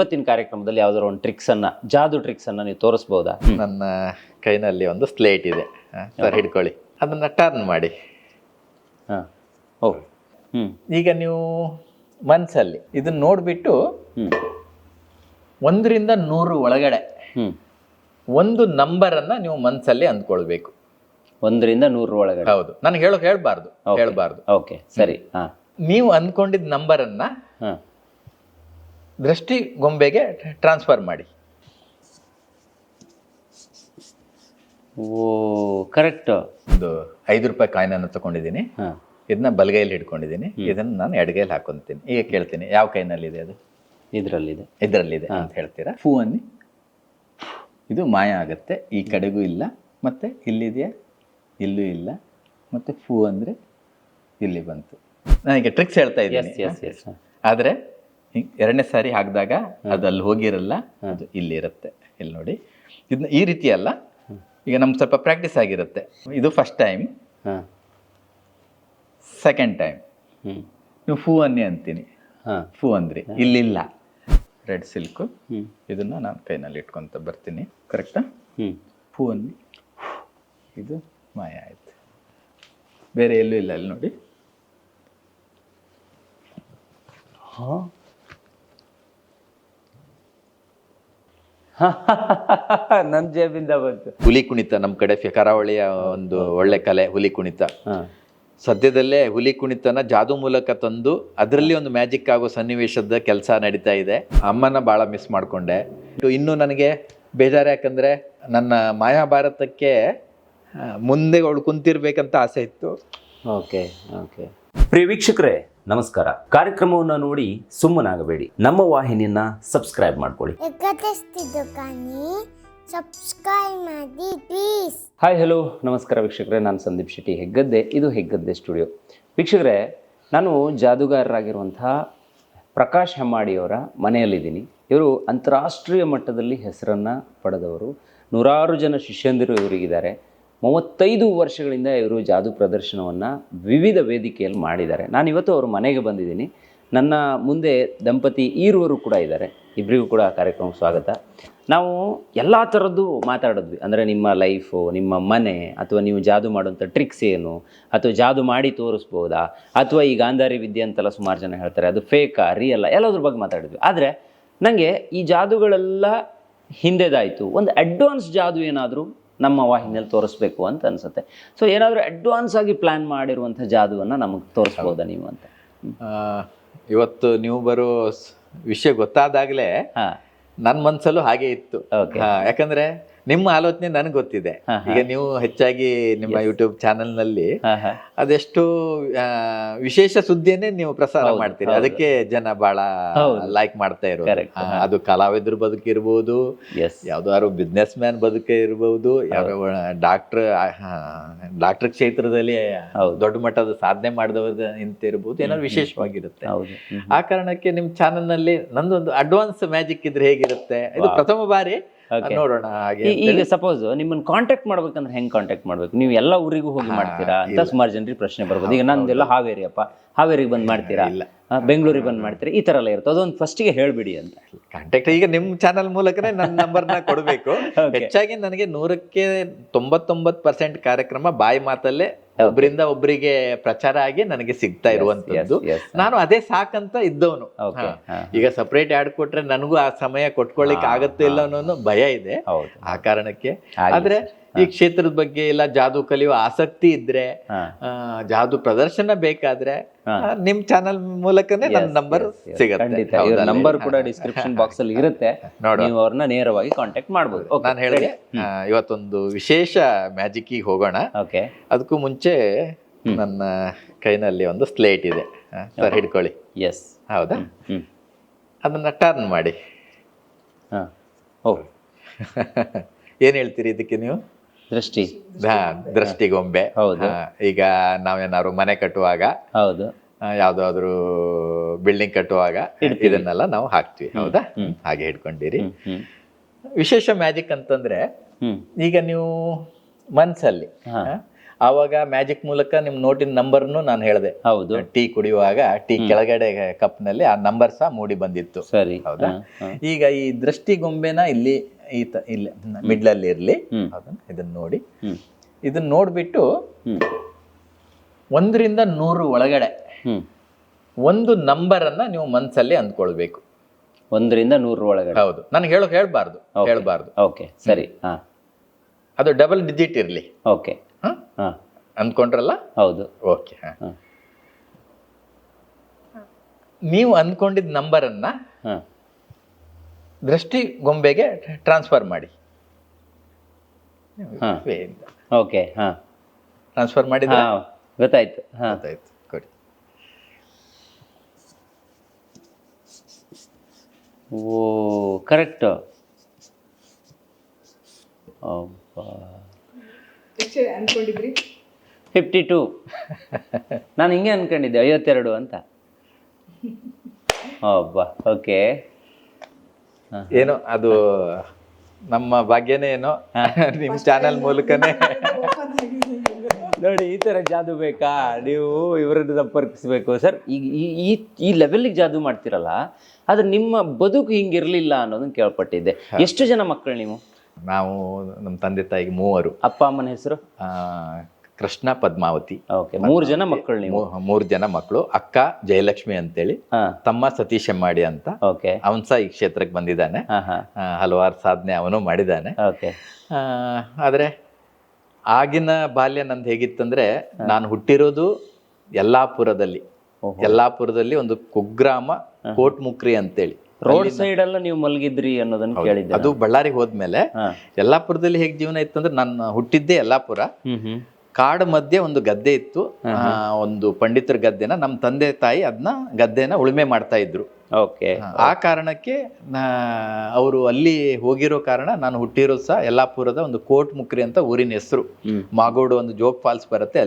ಇವತ್ತಿನ ಕಾರ್ಯಕ್ರಮದಲ್ಲಿ ಯಾವ್ದಾದ್ರು ಒಂದು ಟ್ರಿಕ್ಸ್ ಅನ್ನ, ಜಾದು ಟ್ರಿಕ್ಸ್ ಅನ್ನ ನೀವು ತೋರಿಸಬಹುದಾ? ನನ್ನ ಕೈನಲ್ಲಿ ಒಂದು ಸ್ಲೇಟ್ ಇದೆ ಸರ್, ಹಿಡ್ಕೊಳ್ಳಿ. ಅದನ್ನ ಟರ್ನ್ ಮಾಡಿ. ಈಗ ನೀವು ಮನ್ಸಲ್ಲಿ ಇದನ್ನ ನೋಡ್ಬಿಟ್ಟು 1ರಿಂದ 100 ಒಳಗಡೆ ಒಂದು ನಂಬರ್ ಅನ್ನ ನೀವು ಮನ್ಸಲ್ಲಿ ಅಂದ್ಕೊಳ್ಬೇಕು. 1ರಿಂದ 100 ಒಳಗಡೆ? ಹೌದು. ನನಗೆ ಹೇಳ್ಬಾರ್ದು. ಓಕೆ, ಸರಿ. ನೀವು ಅಂದ್ಕೊಂಡಿದ್ದ ನಂಬರ್ ಅನ್ನ ದೃಷ್ಟಿ ಗೊಂಬೆಗೆ ಟ್ರಾನ್ಸ್ಫರ್ ಮಾಡಿ. ಓ, ಕರೆಕ್ಟ್. ಒಂದು 5 ರೂಪಾಯಿ ಕಾಯಿನ್ ಅನ್ನು ತಗೊಂಡಿದ್ದೀನಿ. ಇದನ್ನ ಬಲಗೈಯಲ್ಲಿ ಹಿಡ್ಕೊಂಡಿದ್ದೀನಿ. ಇದನ್ನ ನಾನು ಎಡಗೈಯಲ್ಲಿ ಹಾಕೊಂತೀನಿ. ಈಗ ಕೇಳ್ತೀನಿ, ಯಾವ ಕೈನಲ್ಲಿದೆ ಅದು? ಇದರಲ್ಲಿದೆ ಅಂತ ಹೇಳ್ತೀರಾ. ಫೂ ಅನ್ನಿ. ಇದು ಮಾಯ ಆಗುತ್ತೆ. ಈ ಕಡೆಗೂ ಇಲ್ಲ, ಮತ್ತೆ ಇಲ್ಲಿದೆಯಾ? ಇಲ್ಲೂ ಇಲ್ಲ, ಮತ್ತೆ ಫೂ ಅಂದ್ರೆ ಇಲ್ಲಿ ಬಂತು. ನನಗೆ ಟ್ರಿಕ್ಸ್ ಹೇಳ್ತಾ ಇದ್ದೀನಿ. ಆದ್ರೆ ಎರಡನೇ ಸಾರಿ ಹಾಕಿದಾಗ ಅದು ಅಲ್ಲಿ ಹೋಗಿರಲ್ಲ, ಅದು ಇಲ್ಲಿರುತ್ತೆ. ಇಲ್ಲಿ ನೋಡಿ, ಇದನ್ನ ಈ ರೀತಿ ಅಲ್ಲ. ಈಗ ನಮ್ಗೆ ಸ್ವಲ್ಪ ಪ್ರಾಕ್ಟೀಸ್ ಆಗಿರುತ್ತೆ. ಇದು ಫಸ್ಟ್ ಟೈಮ್, ಸೆಕೆಂಡ್ ಟೈಮ್ ನೀವು ಫೂ ಅನ್ನಿ ಅಂತೀನಿ. ಫೂ ಅಂದ್ರಿ, ಇಲ್ಲಿಲ್ಲ. ರೆಡ್ ಸಿಲ್ಕು, ಇದನ್ನ ನಾನು ಕೈನಲ್ಲಿ ಇಟ್ಕೊಂತ ಬರ್ತೀನಿ. ಕರೆಕ್ಟಾ? ಫೂ ಅನ್ನಿ. ಇದು ಮಾಯ ಆಯ್ತು. ಬೇರೆ ಎಲ್ಲೂ ಇಲ್ಲ. ಅಲ್ಲಿ ನೋಡಿ. ನನ್ನ ಜೇಬಿಂದ ಬಂತು. ಹುಲಿ ಕುಣಿತ ನಮ್ಮ ಕಡೆ ಕರಾವಳಿಯ ಒಂದು ಒಳ್ಳೆ ಕಲೆ, ಹುಲಿ ಕುಣಿತ. ಸದ್ಯದಲ್ಲೇ ಹುಲಿ ಕುಣಿತನ ಜಾದು ಮೂಲಕ ತಂದು ಅದರಲ್ಲಿ ಒಂದು ಮ್ಯಾಜಿಕ್ ಆಗೋ ಸನ್ನಿವೇಶದ ಕೆಲಸ ನಡೀತಾ ಇದೆ. ಅಮ್ಮನ ಭಾಳ ಮಿಸ್ ಮಾಡಿಕೊಂಡೆ. ಇನ್ನೂ ನನಗೆ ಬೇಜಾರು, ಯಾಕಂದರೆ ನನ್ನ ಮಾಯಾಭಾರತಕ್ಕೆ ಮುಂದೆ ಅವಳು ಕುಂತಿರ್ಬೇಕಂತ ಆಸೆ ಇತ್ತು. ಓಕೆ. ಪ್ರಿಯ ವೀಕ್ಷಕರೇ, ನಮಸ್ಕಾರ. ಕಾರ್ಯಕ್ರಮವನ್ನು ನೋಡಿ ಸುಮ್ಮನಾಗಬೇಡಿ. ನಮ್ಮ ವಾಹಿನಿಯನ್ನ ಸಬ್ಸ್ಕ್ರೈಬ್ ಮಾಡ್ಕೊಳ್ಳಿ. ಹಾಯ್, ಹಲೋ, ನಮಸ್ಕಾರ ವೀಕ್ಷಕರೇ. ನಾನು ಸಂದೀಪ್ ಶೆಟ್ಟಿ ಹೆಗ್ಗದ್ದೆ. ಇದು ಹೆಗ್ಗದ್ದೆ ಸ್ಟುಡಿಯೋ. ವೀಕ್ಷಕರೇ, ನಾನು ಜಾದೂಗಾರರಾಗಿರುವಂತಹ ಪ್ರಕಾಶ್ ಹೆಮ್ಮಾಡಿಯವರ ಮನೆಯಲ್ಲಿದ್ದೀನಿ. ಇವರು ಅಂತಾರಾಷ್ಟ್ರೀಯ ಮಟ್ಟದಲ್ಲಿ ಹೆಸರನ್ನು ಪಡೆದವರು. 100 ಜನ ಶಿಷ್ಯಂದಿರು ಇವರಿಗಿದ್ದಾರೆ. 35 ವರ್ಷಗಳಿಂದ ಇವರು ಜಾದು ಪ್ರದರ್ಶನವನ್ನು ವಿವಿಧ ವೇದಿಕೆಯಲ್ಲಿ ಮಾಡಿದ್ದಾರೆ. ನಾನು ಇವತ್ತು ಅವ್ರ ಮನೆಗೆ ಬಂದಿದ್ದೀನಿ. ನನ್ನ ಮುಂದೆ ದಂಪತಿ ಈರುವರು ಕೂಡ ಇದ್ದಾರೆ. ಇಬ್ಬರಿಗೂ ಕೂಡ ಕಾರ್ಯಕ್ರಮಕ್ಕೆ ಸ್ವಾಗತ. ನಾವು ಎಲ್ಲ ಥರದ್ದು ಮಾತಾಡಿದ್ವಿ. ಅಂದರೆ ನಿಮ್ಮ ಲೈಫು, ನಿಮ್ಮ ಮನೆ, ಅಥವಾ ನೀವು ಜಾದು ಮಾಡುವಂಥ ಟ್ರಿಕ್ಸ್ ಏನು, ಅಥವಾ ಜಾದು ಮಾಡಿ ತೋರಿಸ್ಬೋದಾ, ಅಥವಾ ಈ ಗಾಂಧಾರಿ ವಿದ್ಯೆ ಅಂತೆಲ್ಲ ಸುಮಾರು ಜನ ಹೇಳ್ತಾರೆ, ಅದು ಫೇಕಾ ರಿಯಲ್ಲ, ಎಲ್ಲದ್ರ ಬಗ್ಗೆ ಮಾತಾಡಿದ್ವಿ. ಆದರೆ ನನಗೆ ಈ ಜಾದುಗಳೆಲ್ಲ ಹಿಂದೆದಾಯಿತು, ಒಂದು ಅಡ್ವಾನ್ಸ್ ಜಾದು ಏನಾದರೂ ನಮ್ಮ ವಾಹಿನಿಯಲ್ಲಿ ತೋರಿಸ್ಬೇಕು ಅಂತ ಅನಿಸುತ್ತೆ. ಸೊ ಏನಾದರೂ ಅಡ್ವಾನ್ಸ್ ಆಗಿ ಪ್ಲ್ಯಾನ್ ಮಾಡಿರುವಂಥ ಜಾದುವನ್ನು ನಮಗೆ ತೋರಿಸ್ಬೋದಾ ನೀವು ಅಂತ? ಇವತ್ತು ನೀವು ಬರೋ ವಿಷಯ ಗೊತ್ತಾದಾಗಲೇ ನನ್ನ ಮನಸ್ಸಲ್ಲೂ ಹಾಗೆ ಇತ್ತು. ಯಾಕಂದ್ರೆ ನಿಮ್ಮ ಆಲೋಚನೆ ನನಗೆ ಗೊತ್ತಿದೆ. ಈಗ ನೀವು ಹೆಚ್ಚಾಗಿ ನಿಮ್ಮ ಯೂಟ್ಯೂಬ್ ಚಾನೆಲ್ನಲ್ಲಿ ಅದೆಷ್ಟು ವಿಶೇಷ ಸುದ್ದಿಯನ್ನೇ ನೀವು ಪ್ರಸಾರ ಮಾಡ್ತೀರಿ. ಅದಕ್ಕೆ ಜನ ಬಹಳ ಲೈಕ್ ಮಾಡ್ತಾ ಇರೋದು. ಅದು ಕಲಾವಿದ್ರ ಬದುಕಿರ್ಬೋದು, ಯಾವ್ದಾದ್ರು ಬಿಸ್ನೆಸ್ ಮ್ಯಾನ್ ಬದುಕೆ ಇರ್ಬೋದು, ಯಾವ ಡಾಕ್ಟರ್ ಕ್ಷೇತ್ರದಲ್ಲಿ ದೊಡ್ಡ ಮಟ್ಟದ ಸಾಧನೆ ಮಾಡಿದವ್ರ ಇಂತಿರ್ಬೋದು, ಏನಾದ್ರು ವಿಶೇಷವಾಗಿರುತ್ತೆ. ಆ ಕಾರಣಕ್ಕೆ ನಿಮ್ ಚಾನೆಲ್ ನಲ್ಲಿ ನಂದೊಂದು ಅಡ್ವಾನ್ಸ್ ಮ್ಯಾಜಿಕ್ ಇದ್ರೆ ಹೇಗಿರುತ್ತೆ? ಇದು ಪ್ರಥಮ ಬಾರಿ ನೋಡೋಣ. ಹಾಗೆ ಈಗ ಸಪೋಸ್ ನಿಮ್ಮನ್ನ ಕಾಂಟ್ಯಾಕ್ಟ್ ಮಾಡ್ಬೇಕಂದ್ರೆ ಹೆಂಗ್ ಕಾಂಟ್ಯಾಕ್ಟ್ ಮಾಡ್ಬೇಕು? ನೀವು ಎಲ್ಲ ಊರಿಗೂ ಹೋಗಿ ಮಾಡ್ತೀರಾ ಅಂತ ಸುಮಾರು ಜನರಿಗೆ ಪ್ರಶ್ನೆ ಬರ್ಬೋದು. ಈಗ ನಂದೆಲ್ಲ ಹಾವೇರಿ ಅಪ್ಪ, ಹಾವೇರಿಗೆ ಬಂದ್ ಮಾಡ್ತೀರಾ, ಬೆಂಗಳೂರಿಗೆ ಬಂದು ಮಾಡ್ತೀರಾ, ಈ ತರ ಎಲ್ಲ ಇರುತ್ತೆ. ಅದೊಂದು ಫಸ್ಟಿಗೆ ಹೇಳ್ಬಿಡಿ ಅಂತ. ಕಾಂಟ್ಯಾಕ್ಟ್ ಈಗ ನಿಮ್ ಚಾನಲ್ ಮೂಲಕನೇ ನನ್ನ ನಂಬರ್ನ ಕೊಡಬೇಕು. ಹೆಚ್ಚಾಗಿ ನನಗೆ 100ಕ್ಕೆ 99% ಕಾರ್ಯಕ್ರಮ ಬಾಯಿ ಮಾತಲ್ಲೇ ಒಬ್ಬರಿಂದ ಒಬ್ಬರಿಗೆ ಪ್ರಚಾರ ಆಗಿ ನನಗೆ ಸಿಗ್ತಾ ಇರುವಂತದ್ದು. ನಾನು ಅದೇ ಸಾಕಂತ ಇದ್ದವನು. ಈಗ ಸಪರೇಟ್ ಆಡ್ ಕೊಟ್ರೆ ನನಗೂ ಆ ಸಮಯ ಕೊಟ್ಕೊಳ್ಳಿಕ್ಕೆ ಆಗತ್ತೆ ಇಲ್ಲ ಅನ್ನೋ ಭಯ ಇದೆ. ಆ ಕಾರಣಕ್ಕೆ ಆದ್ರೆ ಈ ಕ್ಷೇತ್ರದ ಬಗ್ಗೆ ಇಲ್ಲ ಜಾದು ಕಲಿಯುವ ಆಸಕ್ತಿ ಇದ್ರೆ, ಜಾದು ಪ್ರದರ್ಶನ ಬೇಕಾದ್ರೆ ನಿಮ್ ಚಾನಲ್ ಮೂಲಕನೇ ನನ್ನ ನಂಬರ್ ಸಿಗುತ್ತೆ. ನಂಬರ್ ಕೂಡ ಡಿಸ್ಕ್ರಿಪ್ಷನ್ ಬಾಕ್ಸ್ ಅಲ್ಲಿ ಇರುತ್ತೆ. ನೀವು ಅವ್ರನ್ನ ನೇರವಾಗಿ ಕಾಂಟ್ಯಾಕ್ಟ್ ಮಾಡಬಹುದು. ನಾನು ಹೇಳಿದೆ ಇವತ್ತೊಂದು ವಿಶೇಷ ಮ್ಯಾಜಿಕ್ ಹೋಗೋಣ. ಅದಕ್ಕೂ ಮುಂಚೆ ನನ್ನ ಕೈನಲ್ಲಿ ಒಂದು ಸ್ಲೇಟ್ ಇದೆ ಸರ್, ಹಿಡ್ಕೊಳ್ಳಿ. ಹೌದಾ? ಅದನ್ನ ಟರ್ನ್ ಮಾಡಿ. ಏನ್ ಹೇಳ್ತೀರಿ ಇದಕ್ಕೆ ನೀವು? ದೃಷ್ಟಿಗೊಂಬೆ. ಈಗ ನಾವೇನಾದ್ರು ಮನೆ ಕಟ್ಟುವಾಗ, ಯಾವ್ದಾದ್ರು ಬಿಲ್ಡಿಂಗ್ ಕಟ್ಟುವಾಗ ಇದನ್ನೆಲ್ಲ ನಾವು ಹಾಕ್ತಿವಿ. ಹೌದಾ? ಹಾಗೆ ಹಿಡ್ಕೊಂಡಿರಿ. ವಿಶೇಷ ಮ್ಯಾಜಿಕ್ ಅಂತಂದ್ರೆ, ಈಗ ನೀವು ಮನ್ಸಲ್ಲಿ ಆವಾಗ ಮ್ಯಾಜಿಕ್ ಮೂಲಕ ನಿಮ್ ನೋಟಿನ ನಂಬರ್ನು ನಾನು ಹೇಳಿದೆ. ಹೌದು. ಟೀ ಕುಡಿಯುವಾಗ ಟೀ ಕೆಳಗಡೆ ಕಪ್ ನಲ್ಲಿ ಆ ನಂಬರ್ ಸಹ ಮೂಡಿ ಬಂದಿತ್ತು. ಸರಿ. ಹೌದಾ? ಈಗ ಈ ದೃಷ್ಟಿ ಗೊಂಬೆನ ಇಲ್ಲಿ ಇಲ್ಲಿ ಮಿಡ್ಲ್ ಅಲ್ಲಿ ಇರ್ಲಿ. ಇದನ್ನ ನೋಡಿ, ಇದನ್ನ ನೋಡ್ಬಿಟ್ಟು 1 ರಿಂದ 100 ಒಳಗಡೆ ಒಂದು ನಂಬರ್ ಅನ್ನ ನೀವು ಮನ್ಸಲ್ಲಿ ಅಂದ್ಕೊಳ್ಬೇಕು. 1 ರಿಂದ 100 ಒಳಗಡೆ. ಹೌದು. ನನಗೆ ಹೇಳ್ಬಾರ್ದು. ಓಕೆ, ಸರಿ. ಅದು ಡಬಲ್ ಡಿಜಿಟ್ ಇರ್ಲಿ. ಓಕೆ. ಅಂದ್ಕೊಂಡ್ರಲ್ಲ? ಹೌದು. ಓಕೆ. ನೀವು ಅಂದ್ಕೊಂಡಿದ್ದ ನಂಬರ್ ಅನ್ನ ದೃಷ್ಟಿ ಗೊಂಬೆಗೆ ಟ್ರಾನ್ಸ್ಫರ್ ಮಾಡಿ. ಓಕೆ. ಟ್ರಾನ್ಸ್ಫರ್ ಮಾಡಿದ್ರೆ ಗೊತ್ತಾಯ್ತು. ಗೊತ್ತಾಯ್ತು. ಕೊಡಿ. ಓ, ಕರೆಕ್ಟ್. ಅನ್ಕೊಂಡಿದ್ರಿ 52. ನಾನು ಹಿಂಗೆ ಅನ್ಕೊಂಡಿದ್ದೆ 52 ಅಂತ. ಓಕೆ. ಏನೋ ಅದು ನಮ್ಮ ಭಾಗ್ಯನೇ ಏನೋ ನಿಮ್ ಚಾನೆಲ್ ಮೂಲಕನೇ. ನೋಡಿ, ಈ ತರ ಜಾದು ಬೇಕಾ? ನೀವು ಇವರನ್ನು ಸಂಪರ್ಕಿಸ್ಬೇಕು ಸರ್. ಈಗ ಈ ಲೆವೆಲ್ಗೆ ಜಾದು ಮಾಡ್ತಿರಲ್ಲ, ಆದ್ರೆ ನಿಮ್ಮ ಬದುಕು ಹಿಂಗಿರ್ಲಿಲ್ಲ ಅನ್ನೋದನ್ನ ಕೇಳ್ಪಟ್ಟಿದ್ದೆ. ಎಷ್ಟು ಜನ ಮಕ್ಕಳು ನೀವು? ನಾವು ನಮ್ಮ ತಂದೆ ತಾಯಿಗೆ 3. ಅಪ್ಪ ಅಮ್ಮನ ಹೆಸರು? ಕೃಷ್ಣ, ಪದ್ಮಾವತಿ. ಓಕೆ, 3 ಜನ ಮಕ್ಕಳು ನೀವು? 3 ಜನ ಮಕ್ಕಳು. ಅಕ್ಕ ಜಯಲಕ್ಷ್ಮಿ ಅಂತೇಳಿ, ತಮ್ಮ ಸತೀಶ್ ಹೆಮ್ಮಾಡಿ ಅಂತ. ಓಕೆ. ಅವನ್ ಸಹ ಈ ಕ್ಷೇತ್ರಕ್ಕೆ ಬಂದಿದ್ದಾನೆ. ಹಲವಾರು ಸಾಧನೆ ಅವನು ಮಾಡಿದ್ದಾನೆ. ಓಕೆ. ಆದ್ರೆ ಆಗಿನ ಬಾಲ್ಯ ನಂದು ಹೇಗಿತ್ತಂದ್ರೆ, ನಾನು ಹುಟ್ಟಿರೋದು ಯಲ್ಲಾಪುರದಲ್ಲಿ ಒಂದು ಕುಗ್ರಾಮ ಕೋಟ್ಮುಕ್ರಿ ಅಂತೇಳಿ. ರೋಡ್ ಸೈಡ್ ಎಲ್ಲ ನೀವು ಮಲಗಿದ್ರಿ ಅನ್ನೋದನ್ನ ಕೇಳಿದ್ದೆ. ಅದು ಬಳ್ಳಾರಿಗೆ ಹೋದ್ಮೇಲೆ ಯಲ್ಲಾಪುರದಲ್ಲಿ ಹೇಗ್ ಜೀವನ ಇತ್ತು ಅಂದ್ರೆ, ನಾನು ಹುಟ್ಟಿದ್ದೆ ಯಲ್ಲಾಪುರ. ಕಾಡು ಮಧ್ಯೆ ಒಂದು ಗದ್ದೆ ಇತ್ತು, ಒಂದು ಪಂಡಿತರ ಗದ್ದೆನ ನಮ್ಮ ತಂದೆ ತಾಯಿ ಅದನ್ನ ಗದ್ದೆನ ಉಳುಮೆ ಮಾಡ್ತಾ ಇದ್ರು. ಓಕೆ. ಆ ಕಾರಣಕ್ಕೆ ಅವರು ಅಲ್ಲಿ ಹೋಗಿರೋ ಕಾರಣ ನಾನು ಹುಟ್ಟಿರೋದು ಸಹ ಯಲ್ಲಾಪುರದ ಒಂದು ಕೋಟ್ಮುಕ್ರಿ ಅಂತ ಊರಿನ ಹೆಸರು. ಮಾಗೋಡು ಒಂದು ಜೋಗ್ ಫಾಲ್ಸ್ ಬರುತ್ತೆ.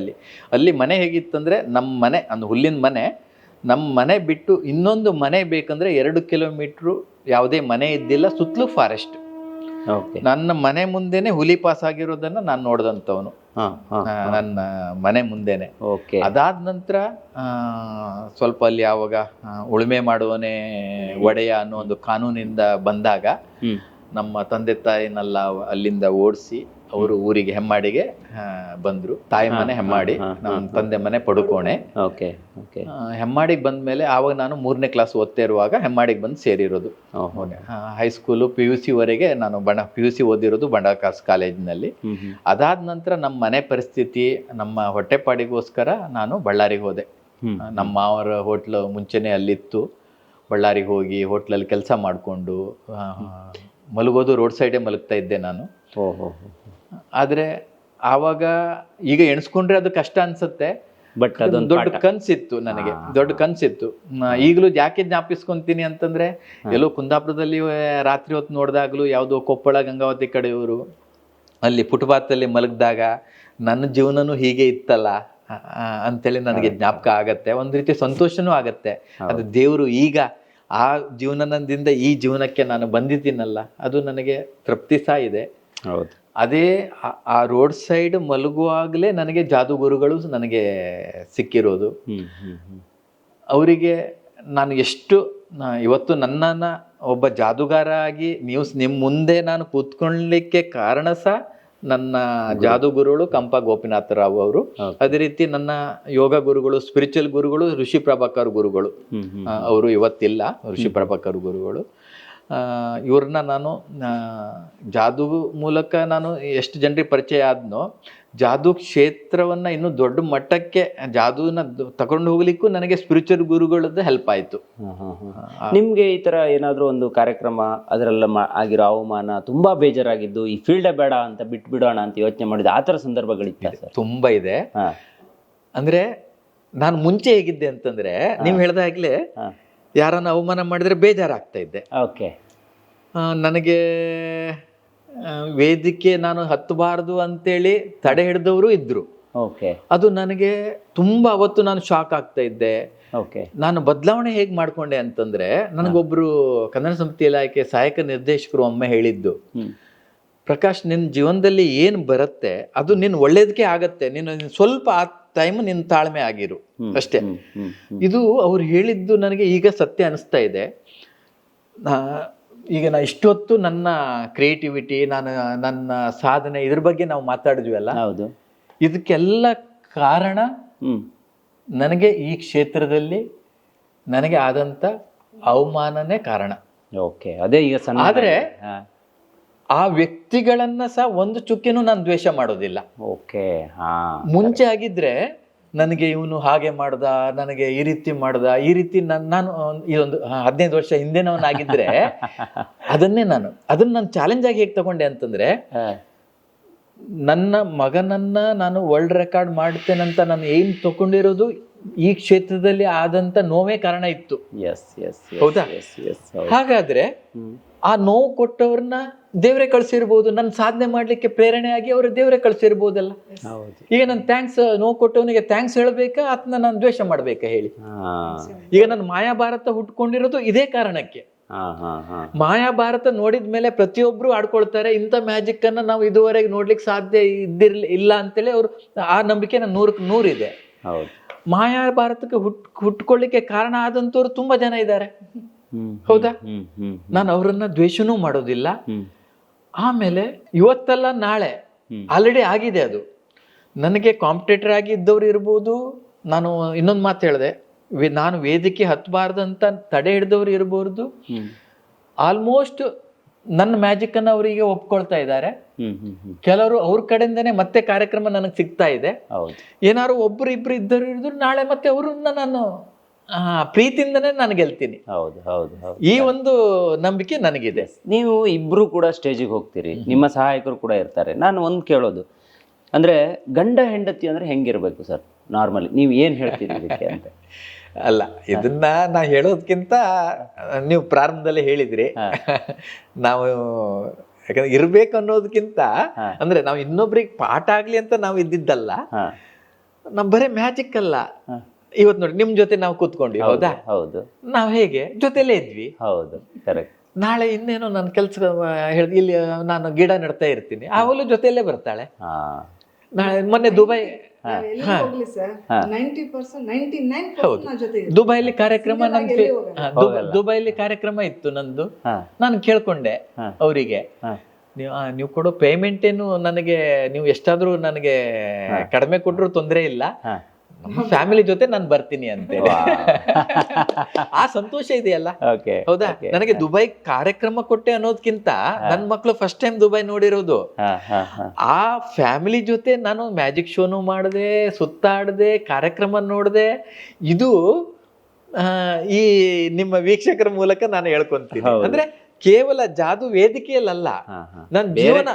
ಅಲ್ಲಿ ಮನೆ ಹೇಗಿತ್ತಂದ್ರೆ, ನಮ್ಮ ಮನೆ ಒಂದು ಹುಲ್ಲಿನ ಮನೆ. ನಮ್ಮ ಮನೆ ಬಿಟ್ಟು ಇನ್ನೊಂದು ಮನೆ ಬೇಕಂದ್ರೆ 2 ಕಿಲೋಮೀಟ್ರು ಯಾವುದೇ ಮನೆ ಇದ್ದಿಲ್ಲ, ಸುತ್ತಲೂ ಫಾರೆಸ್ಟ್. ನನ್ನ ಮನೆ ಮುಂದೆನೆ ಹುಲಿ ಪಾಸ್ ಆಗಿರೋದನ್ನ ನಾನು ನೋಡ್ದಂಥವನು, ನನ್ನ ಮನೆ ಮುಂದೆನೆ. ಅದಾದ ನಂತರ ಸ್ವಲ್ಪ ಅಲ್ಲಿ ಯಾವಾಗ ಉಳುಮೆ ಮಾಡುವನೇ ಒಡೆಯ ಅನ್ನೋ ಒಂದು ಕಾನೂನಿಂದ ಬಂದಾಗ ನಮ್ಮ ತಂದೆ ತಾಯಿನೆಲ್ಲ ಅಲ್ಲಿಂದ ಓಡಿಸಿ ಅವರು ಊರಿಗೆ ಹೆಮ್ಮಾಡಿಗೆ ಬಂದ್ರು. ತಾಯಿ ಮನೆ ಹೆಮ್ಮಾಡಿ, ನಮ್ಮ ತಂದೆ ಮನೆ ಪಡುಕೋಣೆ. ಹೆಮ್ಮಾಡಿಗೆ ಬಂದ್ಮೇಲೆ ಆವಾಗ ನಾನು 3ನೇ ಕ್ಲಾಸ್ ಓದ್ತಾ ಇರುವಾಗ ಹೆಮ್ಮಾಡಿಗೆ ಬಂದು ಸೇರಿರೋದು. ಹೈಸ್ಕೂಲು PUC ವರೆಗೆ ನಾನು PUC ಓದಿರೋದು ಬಂಡಾಕಾಸ್ ಕಾಲೇಜಿನಲ್ಲಿ. ಅದಾದ ನಂತರ ನಮ್ಮ ಮನೆ ಪರಿಸ್ಥಿತಿ, ನಮ್ಮ ಹೊಟ್ಟೆಪಾಡಿಗೋಸ್ಕರ ನಾನು ಬಳ್ಳಾರಿಗೆ ಹೋದೆ. ನಮ್ಮ ಮಾವರ ಹೋಟ್ಲು ಮುಂಚೆನೆ ಅಲ್ಲಿತ್ತು. ಬಳ್ಳಾರಿಗೆ ಹೋಗಿ ಹೋಟ್ಲಲ್ಲಿ ಕೆಲಸ ಮಾಡಿಕೊಂಡು ಮಲಗೋದು ರೋಡ್ ಸೈಡೇ ಮಲಗ್ತಾ ಇದ್ದೆ ನಾನು. ಆದ್ರೆ ಆವಾಗ ಈಗ ಎಣಿಸ್ಕೊಂಡ್ರೆ ಅದು ಕಷ್ಟ ಅನ್ಸುತ್ತೆ, ಬಟ್ ಅದೊಂದು ದೊಡ್ಡ ಕನ್ಸಿತ್ತು ನನಗೆ. ದೊಡ್ಡ ಕನ್ಸಿತ್ತು. ಈಗಲೂ ಯಾಕೆ ಜ್ಞಾಪಿಸ್ಕೊಂತೀನಿ ಅಂತಂದ್ರೆ, ಎಲ್ಲೋ ಕುಂದಾಪುರದಲ್ಲಿ ರಾತ್ರಿ ಹೊತ್ತು ನೋಡಿದಾಗ್ಲೂ, ಯಾವುದೋ ಕೊಪ್ಪಳ ಗಂಗಾವತಿ ಕಡೆಯವರು ಅಲ್ಲಿ ಫುಟ್ಪಾತಲ್ಲಿ ಮಲಗಿದಾಗ ನನ್ನ ಜೀವನನೂ ಹೀಗೆ ಇತ್ತಲ್ಲ ಅಂತೇಳಿ ನನಗೆ ಜ್ಞಾಪಕ ಆಗತ್ತೆ. ಒಂದ್ ರೀತಿ ಸಂತೋಷನೂ ಆಗತ್ತೆ. ಅದು ದೇವರು ಈಗ ಆ ಜೀವನದಿಂದ ಈ ಜೀವನಕ್ಕೆ ನಾನು ಬಂದಿದ್ದೀನಲ್ಲ, ಅದು ನನಗೆ ತೃಪ್ತಿ ಸಹ ಇದೆ. ಅದೇ ಆ ರೋಡ್ ಸೈಡ್ ಮಲಗುವಾಗಲೇ ನನಗೆ ಜಾದೂಗುರುಗಳು ನನಗೆ ಸಿಕ್ಕಿರೋದು. ಅವರಿಗೆ ನಾನು ಎಷ್ಟು ಇವತ್ತು ನನ್ನನ್ನ ಒಬ್ಬ ಜಾದೂಗಾರ ಆಗಿ ನಿಮ್ಮ ಮುಂದೆ ನಾನು ಕೂತ್ಕೊಳ್ಳಲಿಕ್ಕೆ ಕಾರಣ ಸಹ ನನ್ನ ಜಾದೂಗುರುಗಳು ಕಂಪ ಗೋಪಿನಾಥರಾವ್ ಅವರು. ಅದೇ ರೀತಿ ನನ್ನ ಯೋಗ ಗುರುಗಳು, ಸ್ಪಿರಿಚುವಲ್ ಗುರುಗಳು ಋಷಿ ಪ್ರಭಾಕರ್ ಗುರುಗಳು. ಅವರು ಇವತ್ತಿಲ್ಲ, ಋಷಿ ಪ್ರಭಾಕರ್ ಗುರುಗಳು. ಇವ್ರನ್ನ ನಾನು ಜಾದೂ ಮೂಲಕ ನಾನು ಎಷ್ಟು ಜನರಿಗೆ ಪರಿಚಯ ಆದ್ನೋ, ಜಾದೂ ಕ್ಷೇತ್ರವನ್ನ ಇನ್ನೂ ದೊಡ್ಡ ಮಟ್ಟಕ್ಕೆ ಜಾದೂನ ತಗೊಂಡು ಹೋಗ್ಲಿಕ್ಕೂ ನನಗೆ ಸ್ಪಿರಿಚುವಲ್ ಗುರುಗಳದ್ದು ಹೆಲ್ಪ್ ಆಯ್ತು. ನಿಮ್ಗೆ ಈ ತರ ಏನಾದ್ರು ಒಂದು ಕಾರ್ಯಕ್ರಮ ಅದರೆಲ್ಲ ಆಗಿರೋ ಅವಮಾನ, ತುಂಬಾ ಬೇಜಾರಾಗಿದ್ದು, ಈ ಫೀಲ್ಡೇ ಬೇಡ ಅಂತ ಬಿಟ್ಬಿಡೋಣ ಅಂತ ಯೋಚನೆ ಮಾಡಿದ ಆ ತರ ಸಂದರ್ಭಗಳಿತ್ತು? ತುಂಬಾ ಇದೆ. ಅಂದ್ರೆ ನಾನು ಮುಂಚೆ ಹೇಗಿದ್ದೆ ಅಂತಂದ್ರೆ, ನೀವು ಹೇಳ್ದಾಗ್ಲೇ ಯಾರನ್ನ ಅವಮಾನ ಮಾಡಿದ್ರೆ ಬೇಜಾರಾಗ್ತಾ ಇದ್ದೆ. ಓಕೆ. ನನಗೆ ವೇದಿಕೆ ನಾನು ಹತ್ತಬಾರದು ಅಂತೇಳಿ ತಡೆ ಹಿಡಿದವರು ಇದ್ರು. ಓಕೆ. ಅದು ನನಗೆ ತುಂಬಾ ಅವತ್ತು ನಾನು ಶಾಕ್ ಆಗ್ತಾ ಇದ್ದೆ. ಓಕೆ. ನಾನು ಬದಲಾವಣೆ ಹೇಗ್ ಮಾಡ್ಕೊಂಡೆ ಅಂತಂದ್ರೆ, ನನಗೊಬ್ರು ಕನ್ನಡ ಸಂಸ್ಕೃತಿ ಇಲಾಖೆ ಸಹಾಯಕ ನಿರ್ದೇಶಕರು ಒಮ್ಮೆ ಹೇಳಿದ್ದು, ಪ್ರಕಾಶ್ ನಿನ್ನ ಜೀವನದಲ್ಲಿ ಏನು ಬರುತ್ತೆ ಅದು ನಿನ್ನ ಒಳ್ಳೇದಕ್ಕೆ ಆಗತ್ತೆ, ನೀನು ಸ್ವಲ್ಪ ಆ ಟೈಮ್ ನಿನ್ನ ತಾಳ್ಮೆ ಆಗಿರು ಅಷ್ಟೇ. ಇದು ಅವ್ರು ಹೇಳಿದ್ದು ನನಗೆ ಈಗ ಸತ್ಯ ಅನಿಸ್ತಾ ಇದೆ. ಈಗ ನಾ ಇಷ್ಟೊತ್ತು ನನ್ನ ಕ್ರಿಯೇಟಿವಿಟಿ, ನನ್ನ ಸಾಧನೆ ಇದ್ರ ಬಗ್ಗೆ ನಾವು ಮಾತಾಡಿದ್ವಿ ಅಲ್ಲ, ಹೌದು, ಇದಕ್ಕೆಲ್ಲ ಕಾರಣ ನನಗೆ ಈ ಕ್ಷೇತ್ರದಲ್ಲಿ ನನಗೆ ಆದಂತ ಅವಮಾನನೇ ಕಾರಣ. ಓಕೆ, ಅದೇ ಈಗ ಸಣ್ಣ. ಆದ್ರೆ ಆ ವ್ಯಕ್ತಿಗಳನ್ನ ಸಹ ಒಂದು ಚುಕ್ಕಿನೂ ನಾನು ದ್ವೇಷ ಮಾಡೋದಿಲ್ಲ. ಓಕೆ, ಹಾ, ಮುಂಚೆ ಆಗಿದ್ರೆ ನನಗೆ ಇವನು ಹಾಗೆ ಮಾಡ್ದ, ನನಗೆ ಈ ರೀತಿ ಮಾಡ್ದ, ಈ ರೀತಿ ನಾನು ಇದೊಂದು 15 ವರ್ಷ ಹಿಂದೆನವನಾಗಿದ್ರೆ ಅದನ್ನ ನಾನು ಚಾಲೆಂಜ್ ಆಗಿ ಹೇಗೆ ತಗೊಂಡೆ ಅಂತಂದ್ರೆ, ನನ್ನ ಮಗನನ್ನ ನಾನು ವರ್ಲ್ಡ್ ರೆಕಾರ್ಡ್ ಮಾಡ್ತೇನಂತ ನಾನು ಏನ್ ತಗೊಂಡಿರೋದು ಈ ಕ್ಷೇತ್ರದಲ್ಲಿ ಆದಂತ ನೋವೇ ಕಾರಣ ಇತ್ತು. ಹೌದಾ? ಹಾಗಾದ್ರೆ ಆ ನೋವು ಕೊಟ್ಟವ್ರನ್ನ ದೇವ್ರೆ ಕಳ್ಸಿರ್ಬೋದು, ನನ್ನ ಸಾಧನೆ ಮಾಡ್ಲಿಕ್ಕೆ ಪ್ರೇರಣೆ ಆಗಿ ಅವ್ರ ದೇವ್ರೆ ಕಳ್ಸಿರ್ಬೋದಲ್ಲ. ಈಗ ನಾನು ನೋವು ಕೊಟ್ಟವನಿಗೆ ಥ್ಯಾಂಕ್ಸ್ ಹೇಳ್ಬೇಕಾ ಅಥವಾ ನಾನು ದ್ವೇಷ ಮಾಡ್ಬೇಕಾ ಹೇಳಿ? ಈಗ ನಾನು ಮಾಯಾಭಾರತ ಹುಟ್ಕೊಂಡಿರೋದು ಇದೇ ಕಾರಣಕ್ಕೆ. ಮಾಯಾಭಾರತ ನೋಡಿದ್ಮೇಲೆ ಪ್ರತಿಯೊಬ್ರು ಆಡ್ಕೊಳ್ತಾರೆ, ಇಂಥ ಮ್ಯಾಜಿಕ್ ಅನ್ನ ನಾವು ಇದುವರೆಗೆ ನೋಡ್ಲಿಕ್ಕೆ ಸಾಧ್ಯ ಇಲ್ಲ ಅಂತೇಳಿ ಅವ್ರು ಆ ನಂಬಿಕೆ ನನ್ನ 100ಕ್ಕೆ 100 ಇದೆ. ಮಾಯಾಭಾರತಕ್ಕೆ ಹುಟ್ಕೊಳ್ಳಿಕ್ಕೆ ಕಾರಣ ಆದಂತವ್ರು ತುಂಬಾ ಜನ ಇದ್ದಾರೆ. ಹೌದಾ? ನಾನು ಅವ್ರನ್ನ ದ್ವೇಷನೂ ಮಾಡೋದಿಲ್ಲ. ಆಮೇಲೆ ಇವತ್ತಲ್ಲ ನಾಳೆ ಆಲ್ರೆಡಿ ಆಗಿದೆ ಅದು. ನನಗೆ ಕಾಂಪಿಟೇಟರ್ ಆಗಿದ್ದವ್ರು ಇರ್ಬೋದು, ನಾನು ಇನ್ನೊಂದು ಮಾತು ಹೇಳಿದೆ, ನಾನು ವೇದಿಕೆ ಹತ್ತಬಾರ್ದಂತ ತಡೆ ಹಿಡಿದವ್ರು ಇರ್ಬೋದು. ಆಲ್ಮೋಸ್ಟ್ ನನ್ನ ಮ್ಯಾಜಿಕ್ ಅನ್ನ ಅವರಿಗೆ ಒಪ್ಕೊಳ್ತಾ ಇದ್ದಾರೆ. ಕೆಲವರು ಅವ್ರ ಕಡೆಯಿಂದನೇ ಮತ್ತೆ ಕಾರ್ಯಕ್ರಮ ನನಗೆ ಸಿಗ್ತಾ ಇದೆ. ಏನಾದ್ರು ಒಬ್ರು ಇಬ್ರು ಇದ್ದರು ಇದ್ರು ನಾಳೆ ಮತ್ತೆ ಅವ್ರನ್ನ ನಾನು ಪ್ರೀತಿಯಿಂದನೇ ನಾನು ಗೆಲ್ತೀನಿ. ಈ ಒಂದು ನಂಬಿಕೆ ನನಗಿದೆ. ನೀವು ಇಬ್ರು ಕೂಡ ಸ್ಟೇಜಿಗೆ ಹೋಗ್ತೀರಿ, ನಿಮ್ಮ ಸಹಾಯಕರು ಕೂಡ ಇರ್ತಾರೆ. ನಾನು ಒಂದು ಕೇಳೋದು ಅಂದ್ರೆ, ಗಂಡ ಹೆಂಡತಿ ಅಂದ್ರೆ ಹೆಂಗಿರ್ಬೇಕು ಸರ್ ನಾರ್ಮಲಿ? ನೀವು ಏನ್ ಹೇಳ್ತೀರಿ ಇದಕ್ಕೆ ಅಂತ? ಅಲ್ಲ, ಇದನ್ನ ನಾ ಹೇಳೋದ್ಕಿಂತ ನೀವು ಪ್ರಾರಂಭದಲ್ಲಿ ಹೇಳಿದ್ರಿ, ನಾವು ಯಾಕಂದ್ರೆ ಇರ್ಬೇಕು ಅನ್ನೋದಕ್ಕಿಂತ ಅಂದ್ರೆ ನಾವು ಇನ್ನೊಬ್ರಿಗೆ ಪಾಠ ಆಗ್ಲಿ ಅಂತ ನಾವು ಇದ್ದಿದ್ದಲ್ಲ. ನಮ್ ಬರೇ ಮ್ಯಾಜಿಕ್ ಅಲ್ಲ. ಇವತ್ ನೋಡಿ ನಿಮ್ ಜೊತೆ ನಾವು ಕೂತ್ಕೊಂಡ್ವಿ, ಹೌದಾ? ಹೌದು. ನಾವ್ ಹೇಗೆ ಜೊತೆಲೇ ಇದ್ವಿ. ಹೌದು, ಕರೆಕ್ಟ್. ನಾಳೆ ಇನ್ನೇನೋ ನನ್ನ ಕೆಲ್ಸ ಹೇಳಿದ್ ಇಲ್ಲಿ ನಾನು ಗಿಡ ನೆಡ್ತಾ ಇರ್ತೀನಿ, ಅವಳು ಜೊತೆಯಲ್ಲೇ ಬರ್ತಾಳೆ. ನಾಳೆ ಮೊನ್ನೆ ದುಬೈಲಿ ಕಾರ್ಯಕ್ರಮ ದುಬೈಲಿ ಕಾರ್ಯಕ್ರಮ ಇತ್ತು ನಂದು. ನಾನು ಕೇಳ್ಕೊಂಡೆ ಅವರಿಗೆ, ನೀವು ಕೊಡೋ ಪೇಮೆಂಟ್ ಏನು ನನಗೆ ನೀವು ಎಷ್ಟಾದ್ರೂ ನನಗೆ ಕಡಿಮೆ ಕೊಟ್ರು ತೊಂದರೆ ಇಲ್ಲ, ಫ್ಯಾಮಿಲಿ ಜೊತೆ ನಾನು ಬರ್ತೀನಿ ಅಂತೇಳಿ. ಆ ಸಂತೋಷ ಇದೆಯಲ್ಲ, ಹೌದಾ? ನನಗೆ ದುಬೈ ಕಾರ್ಯಕ್ರಮ ಕೊಟ್ಟೆ ಅನ್ನೋದ್ಕಿಂತ ನನ್ ಮಕ್ಳು ಫಸ್ಟ್ ಟೈಮ್ ದುಬೈ ನೋಡಿರೋದು. ಆ ಫ್ಯಾಮಿಲಿ ಜೊತೆ ನಾನು ಮ್ಯಾಜಿಕ್ ಶೋನು ಮಾಡಿದೆ, ಸುತ್ತಾಡದೆ, ಕಾರ್ಯಕ್ರಮ ನೋಡಿದೆ. ಇದು ಈ ನಿಮ್ಮ ವೀಕ್ಷಕರ ಮೂಲಕ ನಾನು ಹೇಳ್ಕೊಂತೀನಿ. ಅಂದ್ರೆ ಕೇವಲ ಜಾದು ವೇದಿಕೆಯಲ್ಲ, ನನ್ನ ಜೀವನ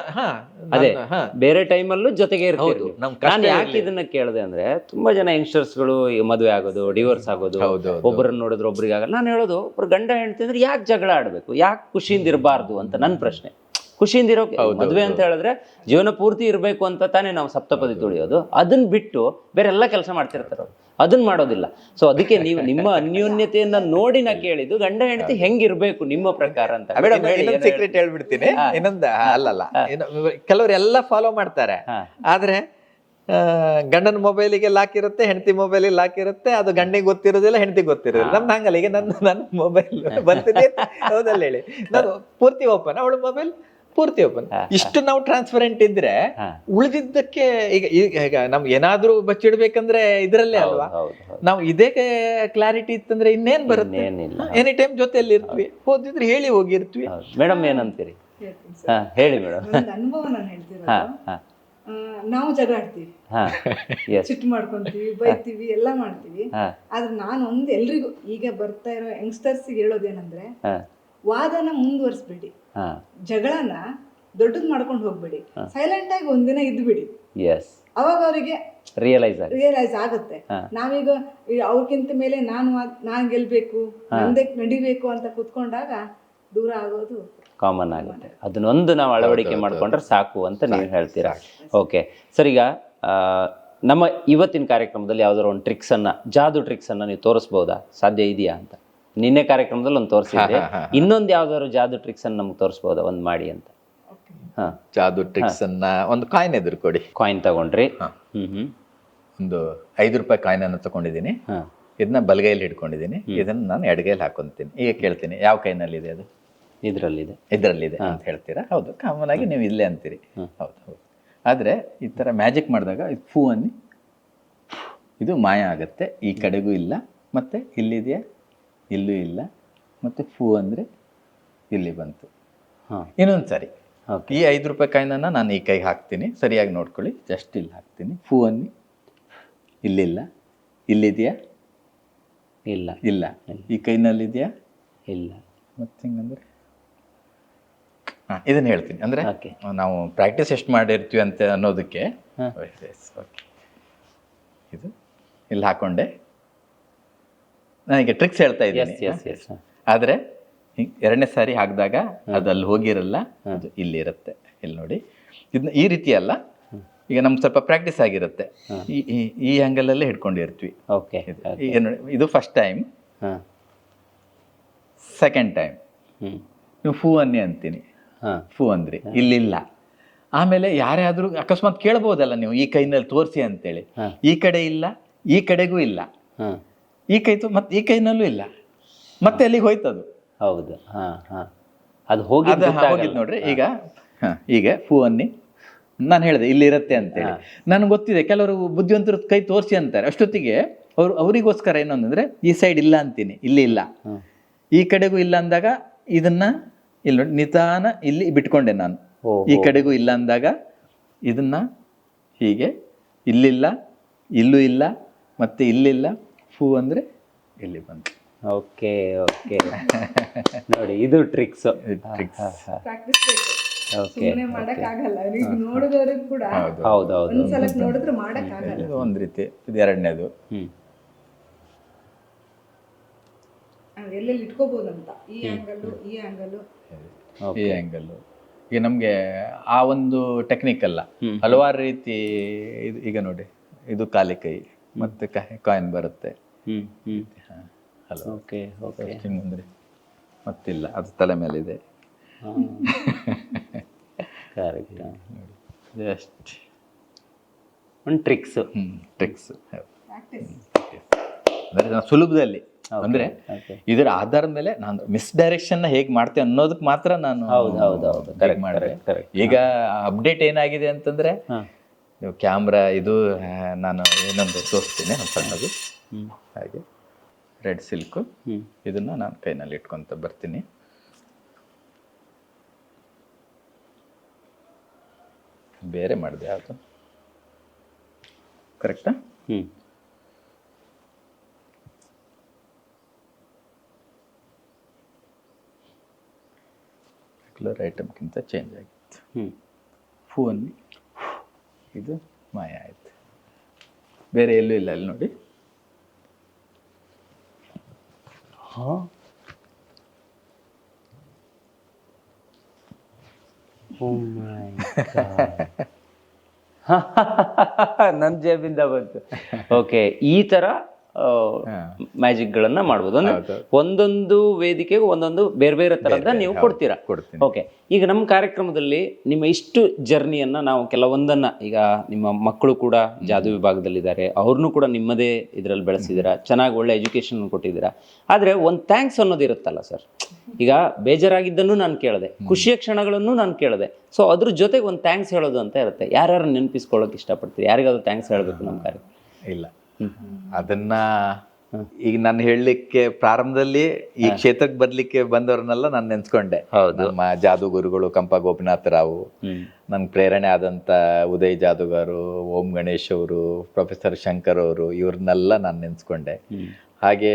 ಬೇರೆ ಟೈಮಲ್ಲೂ ಜೊತೆಗೆ ಇರ್ತೀವಿ. ನಾನು ಯಾಕೆ ಇದನ್ನ ಕೇಳಿದೆ ಅಂದ್ರೆ, ತುಂಬಾ ಜನ ಯಂಗ್ಸ್ಟರ್ಸ್ಗಳು ಮದುವೆ ಆಗೋದು, ಡಿವೋರ್ಸ್ ಆಗೋದು, ಒಬ್ಬರನ್ನ ನೋಡಿದ್ರೆ ಒಬ್ರಿಗೆ ಆಗಲ್ಲ. ನಾನು ಹೇಳೋದು, ಒಬ್ರು ಗಂಡ ಹೆಂಡತಿ ಅಂದ್ರೆ ಯಾಕೆ ಜಗಳ ಆಡ್ಬೇಕು, ಯಾಕೆ ಖುಷಿಯಿಂದ ಇರಬಾರ್ದು ಅಂತ ನನ್ನ ಪ್ರಶ್ನೆ. ಖುಷಿಯಿಂದ ಇರೋಕೆ ಮದುವೆ ಅಂತ ಹೇಳಿದ್ರೆ ಜೀವನ ಪೂರ್ತಿ ಇರಬೇಕು ಅಂತ ತಾನೇ ನಾವು ಸಪ್ತಪದಿ ತುಳಿಯೋದು. ಅದನ್ನ ಬಿಟ್ಟು ಬೇರೆ ಎಲ್ಲ ಕೆಲಸ ಮಾಡ್ತಿರ್ತಾರ, ಅದನ್ನ ಮಾಡೋದಿಲ್ಲ. ಸೊ ಅದಕ್ಕೆ ನೀವು ನಿಮ್ಮ ಅನ್ಯೋನ್ಯತೆಯನ್ನ ನೋಡಿ ನಾ ಕೇಳಿದ್ದು, ಗಂಡ ಹೆಂಡತಿ ಹೆಂಗಿರ್ಬೇಕು ನಿಮ್ಮ ಪ್ರಕಾರ ಅಂತ. ಸೀಕ್ರೆಟ್ ಹೇಳ್ಬಿಡ್ತೀನಿ. ಇನ್ನೊಂದು ಅಲ್ಲಲ್ಲ, ಕೆಲವರೆಲ್ಲ ಫಾಲೋ ಮಾಡ್ತಾರೆ, ಆದ್ರೆ ಗಂಡನ ಮೊಬೈಲಿಗೆ ಲಾಕ್ ಇರುತ್ತೆ, ಹೆಂಡತಿ ಮೊಬೈಲಿಗೆ ಲಾಕ್ ಇರುತ್ತೆ. ಅದು ಗಂಡಿಗೆ ಗೊತ್ತಿರೋದಿಲ್ಲ, ಹೆಂಡತಿಗೆ ಗೊತ್ತಿರೋದಿಲ್ಲ. ನಮ್ದು ಹಂಗಲ್ಲ. ಈಗ ನನ್ನ ಮೊಬೈಲ್ ಬಂತಿದೆ, ಹೌದಲ್ಲ ಹೇಳಿ, ನಾನು ಪೂರ್ತಿ ಓಪನ್, ಅವಳ ಮೊಬೈಲ್ ಪೂರ್ತಿ ಓಪನ್. ಇಷ್ಟು ನಾವು ಟ್ರಾನ್ಸ್ಪರೆಂಟ್ ಇದ್ರೆ ಉಳಿದಿದ್ದಕ್ಕೆ ಈಗ ನಮ್ಗೆ ಏನಾದ್ರೂ ಬಚ್ಚಿಡ್ಬೇಕಂದ್ರೆ ಇದ್ರಲ್ಲೇ ಅಲ್ವಾ. ನಾವು ಇದೇ ಕ್ಲಾರಿಟಿ ಇತ್ತಂದ್ರೆ ಇನ್ನೇನ್ ಬರುತ್ತೆ? ಎನಿ ಟೈಮ್ ಜೊತೆಯಲ್ಲಿ ಇರ್ತೀವಿ, ಹೋದಿದ್ರೆ ಹೇಳಿ ಹೋಗಿರ್ತೀವಿ. ಮೇಡಮ್ ಏನಂತೀರಿ? ಹೇಳಿ ಮೇಡಮ್. ಅನುಭವ ನಾನು ಹೇಳ್ತೀರ. ನಾವು ಜಗಾಡ್ತೀವಿ, ಸಿಟ್ಟು ಮಾಡ್ಕೊಂತೀವಿ, ಬೈತೀವಿ, ಎಲ್ಲ ಮಾಡ್ತೀವಿ. ಆದ್ರೆ ನಾನು ಒಂದು ಎಲ್ರಿಗೂ ಈಗ ಬರ್ತಾ ಇರೋ ಯಂಗ್ಸ್ಟರ್ಸ್ ಹೇಳೋದೇನಂದ್ರೆ, ವಾದನ ಮುಂದುವರಿಸ್ಬೇಡಿ, ಜಗಳನ ದೊಡ್ಡದ್ ಮಾಡ್ಕೊಂಡು ಹೋಗ್ಬೇಡಿ, ಸೈಲೆಂಟ್ ಆಗಿ ಒಂದಿನ ಇದ್ಬಿಡಿ. ಅವಾಗ ಅವರಿಗೆ ರಿಯಲೈಸ್ ಆಗುತ್ತೆ. ನಾವೀಗ ಅವ್ರಕ್ಕಿಂತ ಮೇಲೆ ನಾನು ಗೆಲ್ಬೇಕು, ನಂದೇ ನಡಿಬೇಕು ಅಂತ ಕೂತ್ಕೊಂಡಾಗ ದೂರ ಆಗೋದು ಕಾಮನ್ ಆಗುತ್ತೆ. ಅದನ್ನೊಂದು ನಾವು ಅಳವಡಿಕೆ ಮಾಡ್ಕೊಂಡ್ರೆ ಸಾಕು ಅಂತ ನೀವು ಹೇಳ್ತೀರಾ. ಓಕೆ ಸರ್, ಈಗ ನಮ್ಮ ಇವತ್ತಿನ ಕಾರ್ಯಕ್ರಮದಲ್ಲಿ ಯಾವ್ದಾದ್ರು ಒಂದು ಟ್ರಿಕ್ಸ್ ಅನ್ನ, ಜಾದು ಟ್ರಿಕ್ಸ್ ಅನ್ನ ನೀವು ತೋರಿಸ್ಬೋದಾ? ಸಾಧ್ಯ ಇದೆಯಾ ಅಂತ? ನಿನ್ನೆ ಕಾರ್ಯಕ್ರಮದಲ್ಲಿ ಒಂದು ತೋರಿಸಿದ್ರೆ, ಇನ್ನೊಂದು ಯಾವ್ದಾದ್ರು ಜಾದು ಟ್ರಿಕ್ಸ್ ಅನ್ನ ನಮ್ಗೆ ತೋರಿಸ್ಬೋದಾ ಒಂದು ಮಾಡಿ ಅಂತ? ಹಾಂ ಜಾದು ಟ್ರಿಕ್ಸ್ ಅನ್ನ ಒಂದು ಕಾಯಿನ್ ಎದುರು ಕೊಡಿ. ಕಾಯಿನ್ ತಗೊಂಡ್ರಿ. ಹಾಂ, ಹ್ಞೂ ಒಂದು 5 ರೂಪಾಯಿ ಕಾಯಿನ್ ಅನ್ನು ತಗೊಂಡಿದ್ದೀನಿ. ಹಾಂ ಇದನ್ನ ಬಲಗೈಯಲ್ಲಿ ಹಿಡ್ಕೊಂಡಿದ್ದೀನಿ, ಇದನ್ನ ನಾನು ಎಡಗೈಯಲ್ಲಿ ಹಾಕೊಂತೀನಿ. ಈಗ ಕೇಳ್ತೀನಿ ಯಾವ ಕೈನಲ್ಲಿ ಇದೆ ಅದು? ಇದರಲ್ಲಿದೆ. ಇದರಲ್ಲಿದೆ ಅಂತ ಹೇಳ್ತೀರಾ? ಹೌದು, ಕಾಮನ್ ಆಗಿ ನೀವು ಇಲ್ಲೇ ಅಂತೀರಿ. ಹೌದು ಹೌದು. ಆದರೆ ಈ ಥರ ಮ್ಯಾಜಿಕ್ ಮಾಡಿದಾಗ ಇದು ಫೂ ಅನ್ನಿ, ಇದು ಮಾಯ ಆಗುತ್ತೆ. ಈ ಕಡೆಗೂ ಇಲ್ಲ, ಮತ್ತೆ ಇಲ್ಲಿದೆಯಾ, ಇಲ್ಲೂ ಇಲ್ಲ, ಮತ್ತೆ ಫೂ ಅಂದರೆ ಇಲ್ಲಿ ಬಂತು. ಹಾಂ ಇನ್ನೊಂದು ಸರಿ ಓಕೆ. ಈ 5 ರೂಪಾಯಿ ಕಾಯಿನನ್ನು ನಾನು ಈ ಕೈಗೆ ಹಾಕ್ತೀನಿ, ಸರಿಯಾಗಿ ನೋಡ್ಕೊಳ್ಳಿ. ಜಸ್ಟ್ ಇಲ್ಲಿ ಹಾಕ್ತೀನಿ. ಫೂ ಅನ್ನಿ, ಇಲ್ಲಿಲ್ಲ, ಇಲ್ಲಿದೆಯಾ, ಇಲ್ಲ ಇಲ್ಲ, ಈ ಕೈನಲ್ಲಿದೆಯಾ, ಇಲ್ಲ. ಮತ್ತೆ ಹಿಂಗಂದ್ರೆ ಇದನ್ನು ಹೇಳ್ತೀನಿ. ಅಂದರೆ ಓಕೆ. ನಾವು ಪ್ರಾಕ್ಟೀಸ್ ಎಷ್ಟು ಮಾಡಿರ್ತೀವಿ ಅಂತ ಅನ್ನೋದಕ್ಕೆ ಹಾಂ. ಓಕೆ, ಇದು ಇಲ್ಲಿ ಹಾಕೊಂಡೆ. ನನಗೆ ಟ್ರಿಕ್ಸ್ ಹೇಳ್ತಾ ಇದ್ದೀನಿ. Yes yes yes. ಆದರೆ ಎರಡನೇ ಸಾರಿ ಹಾಕಿದಾಗ ಅದು ಅಲ್ಲಿ ಹೋಗಿರಲ್ಲ, ಅದು ಇಲ್ಲಿ ಇರುತ್ತೆ. ಇಲ್ಲಿ ನೋಡಿ, ಇದನ್ನ ಈ ರೀತಿ ಅಲ್ಲ, ಈಗ ನಮ್ಗೆ ಸ್ವಲ್ಪ ಪ್ರಾಕ್ಟೀಸ್ ಆಗಿರುತ್ತೆ. ಈ ಆ್ಯಂಗಲಲ್ಲೇ ಹಿಡ್ಕೊಂಡಿರ್ತೀವಿ. ಓಕೆ. ಈಗ ನೋಡಿ, ಇದು ಫಸ್ಟ್ ಟೈಮ್, ಹಾಂ ಸೆಕೆಂಡ್ ಟೈಮ್ ಹ್ಞೂ ನೀವು ಫೂ ಅನ್ನಿ ಅಂತೀನಿ. ಹಾಂ ಫೂ ಅಂದ್ರಿ, ಇಲ್ಲಿಲ್ಲ. ಆಮೇಲೆ ಯಾರ್ಯಾದ್ರೂ ಅಕಸ್ಮಾತ್ ಕೇಳ್ಬೋದಲ್ಲ ನೀವು ಈ ಕೈನಲ್ಲಿ ತೋರಿಸಿ ಅಂತೇಳಿ. ಈ ಕಡೆ ಇಲ್ಲ, ಈ ಕಡೆಗೂ ಇಲ್ಲ, ಹಾಂ ಈ ಕೈ ಮತ್ತೆ ಈ ಕೈನಲ್ಲೂ ಇಲ್ಲ, ಮತ್ತೆ ಅಲ್ಲಿಗೆ ಹೋಯ್ತದು. ಹೌದು. ಹಾಂ ಹಾಂ ಅದು ಹೋಗಿ ಅದು ಹೋಗಿದ್ದು ನೋಡ್ರಿ. ಈಗ ಈಗ ಫೂ ಅನ್ನಿ ನಾನು ಹೇಳಿದೆ ಇಲ್ಲಿರುತ್ತೆ ಅಂತೇಳಿ. ನನಗೆ ಗೊತ್ತಿದೆ ಕೆಲವರು ಬುದ್ಧಿವಂತರು ಕೈ ತೋರಿಸಿ ಅಂತಾರೆ. ಅಷ್ಟೊತ್ತಿಗೆ ಅವರಿಗೋಸ್ಕರ ಏನಂದ್ರೆ ಈ ಸೈಡ್ ಇಲ್ಲ ಅಂತೀನಿ, ಇಲ್ಲಿ ಇಲ್ಲ, ಈ ಕಡೆಗೂ ಇಲ್ಲ ಅಂದಾಗ ಇದನ್ನ ಇಲ್ಲಿ ನೋಡಿ ನಿಧಾನ ಇಲ್ಲಿ ಬಿಟ್ಕೊಂಡೆ ನಾನು. ಈ ಕಡೆಗೂ ಇಲ್ಲ ಅಂದಾಗ ಇದನ್ನ ಹೀಗೆ, ಇಲ್ಲಿಲ್ಲ, ಇಲ್ಲೂ ಇಲ್ಲ, ಮತ್ತೆ ಇಲ್ಲಿಲ್ಲ, ಫೂ ಅಂದ್ರೆ ಇಲ್ಲಿ ಬಂತು. Okay okay. ನೋಡಿ ಇದು ಟ್ರಿಕ್ಸ್. ಪ್ರಾಕ್ಟೀಸ್ ಬೇಕು, ಓಕೆ. ಸುಮ್ಮನೆ ಮಾಡಕ್ ಆಗಲ್ಲ. ಈಗ ನೋಡಿದವ್ರಿಗೆ ಕೂಡ ಹೌದು ಹೌದು. ಒಂದ್ಸಲ ನೋಡಿದ್ರೆ ಮಾಡಕ್ ಆಗಲ್ಲ. ಇದು ಒಂದು ರೀತಿ. ಇದು ಎರಡನೇದು. ಎಲ್ಲೆಲ್ಲಿ ಇಟ್ಕೋಬಹುದಂತ, ಈ ಆಂಗಲ್, ಈ ಆಂಗಲ್, ಈ ಆ್ಯಂಗಲ್ಲು. ಈಗ ನಮಗೆ ಆ ಒಂದು ಟೆಕ್ನಿಕ್ ಅಲ್ಲ, ಹಲವಾರು ರೀತಿ. ಇದು ಈಗ ನೋಡಿ, ಇದು ಖಾಲಿ ಕೈ, ಮತ್ತೆ ಕಾಯಿನ್ ಬರುತ್ತೆ. Hello, okay okay. ಹಿಂಗಂದ್ರೆ ಮತ್ತಿಲ್ಲ, ಅದು ತಲೆ ಮೇಲಿದೆ. ಕರೆಕ್ಟ್. ಜಸ್ಟ್ ಒಂದು ಟ್ರಿಕ್ಸ್. Tricks practice. ಅಂದರೆ ನಾನು ಸುಲಭದಲ್ಲಿ, ಅಂದ್ರೆ ಇದರ ಆಧಾರದ ಮೇಲೆ ನಾನು ಮಿಸ್ಡೈರೆಕ್ಷನ್ ಹೇಗೆ ಮಾಡ್ತೇವೆ ಅನ್ನೋದಕ್ಕೆ ಮಾತ್ರ ನಾನು ಮಾಡಿದೆ. ಈಗ ಅಪ್ಡೇಟ್ ಏನಾಗಿದೆ ಅಂತಂದ್ರೆ, ನೀವು ಕ್ಯಾಮ್ರಾ ಇದು ನಾನು ಏನೊಂದು ತೋರಿಸ್ತೀನಿ, ಒಂದು ಸಣ್ಣದು ಹಾಗೆ ರೆಡ್ ಸಿಲ್ಕು. ಇದನ್ನ ನಾನು ಕೈನಲ್ಲಿ ಇಟ್ಕೊಂತ ಬರ್ತೀನಿ. ಬೇರೆ ಮಾಡಿದೆ ಯಾವುದು ಕರೆಕ್ಟಾ? ರೆಗ್ಯುಲರ್ ಐಟಮ್ಗಿಂತ ಚೇಂಜ್ ಆಗಿತ್ತು. ಫೋನ್ ಇದು ಮಾಯ ಆಯ್ತು, ಬೇರೆ ಎಲ್ಲೂ ಇಲ್ಲ. ಅಲ್ಲಿ ನೋಡಿ, ನನ್ನ ಜೇಬಿಂದ ಬಂತು. ಓಕೆ, ಈ ತರ ಮ್ಯಾಜಿಕ್ ಗಳನ್ನ ಮಾಡ್ಬೋದು. ಅಂದ್ರೆ ಒಂದೊಂದು ವೇದಿಕೆಗೆ ಒಂದೊಂದು ಬೇರೆ ಬೇರೆ ತರಹದ ನೀವು ಕೊಡ್ತೀರಾ. ಓಕೆ, ಈಗ ನಮ್ಮ ಕಾರ್ಯಕ್ರಮದಲ್ಲಿ ನಿಮ್ಮ ಇಷ್ಟು ಜರ್ನಿಯನ್ನ ನಾವು ಕೆಲವೊಂದನ್ನ, ಈಗ ನಿಮ್ಮ ಮಕ್ಕಳು ಕೂಡ ಜಾದು ವಿಭಾಗದಲ್ಲಿದ್ದಾರೆ, ಅವ್ರನ್ನೂ ಕೂಡ ನಿಮ್ಮದೇ ಇದರಲ್ಲಿ ಬೆಳೆಸಿದ್ದೀರಾ, ಚೆನ್ನಾಗಿ ಒಳ್ಳೆ ಎಜುಕೇಶನ್ ಕೊಟ್ಟಿದ್ದೀರಾ. ಆದ್ರೆ ಒಂದು ಥ್ಯಾಂಕ್ಸ್ ಅನ್ನೋದು ಇರುತ್ತಲ್ಲ ಸರ್. ಈಗ ಬೇಜಾರಾಗಿದ್ದನ್ನು ನಾನು ಕೇಳಿದೆ, ಖುಷಿಯ ಕ್ಷಣಗಳನ್ನು ನಾನು ಕೇಳಿದೆ. ಸೊ ಅದ್ರ ಜೊತೆಗೆ ಒಂದು ಥ್ಯಾಂಕ್ಸ್ ಹೇಳೋದು ಅಂತ ಇರುತ್ತೆ. ಯಾರ್ಯಾರು ನೆನಪಿಸ್ಕೊಳ್ಳೋಕೆ ಇಷ್ಟಪಡ್ತೀರಿ? ಯಾರಿಗಾದ್ರು ಥ್ಯಾಂಕ್ಸ್ ಹೇಳಬೇಕು ನಮ್ಮ ಕಾರ್ಯಕ್ರಮ? ಇಲ್ಲ, ಅದನ್ನ ಈಗ ನಾನು ಹೇಳಲಿಕ್ಕೆ ಪ್ರಾರಂಭದಲ್ಲಿ ಈ ಕ್ಷೇತ್ರಕ್ಕೆ ಬರ್ಲಿಕ್ಕೆ ಬಂದವ್ರನ್ನೆಲ್ಲ ನಾನು ನೆನ್ಸ್ಕೊಂಡೆ. ನಮ್ಮ ಜಾದು ಗುರುಗಳು ಕಂಪ ಗೋಪಿನಾಥ ರಾವ್, ನನ್ಗೆ ಪ್ರೇರಣೆ ಆದಂತ ಉದಯ್ ಜಾದುಗಾರು, ಓಂ ಗಣೇಶ್ ಅವರು, ಪ್ರೊಫೆಸರ್ ಶಂಕರ್ ಅವರು, ಇವ್ರನ್ನೆಲ್ಲ ನಾನು ನೆನ್ಸ್ಕೊಂಡೆ. ಹಾಗೆ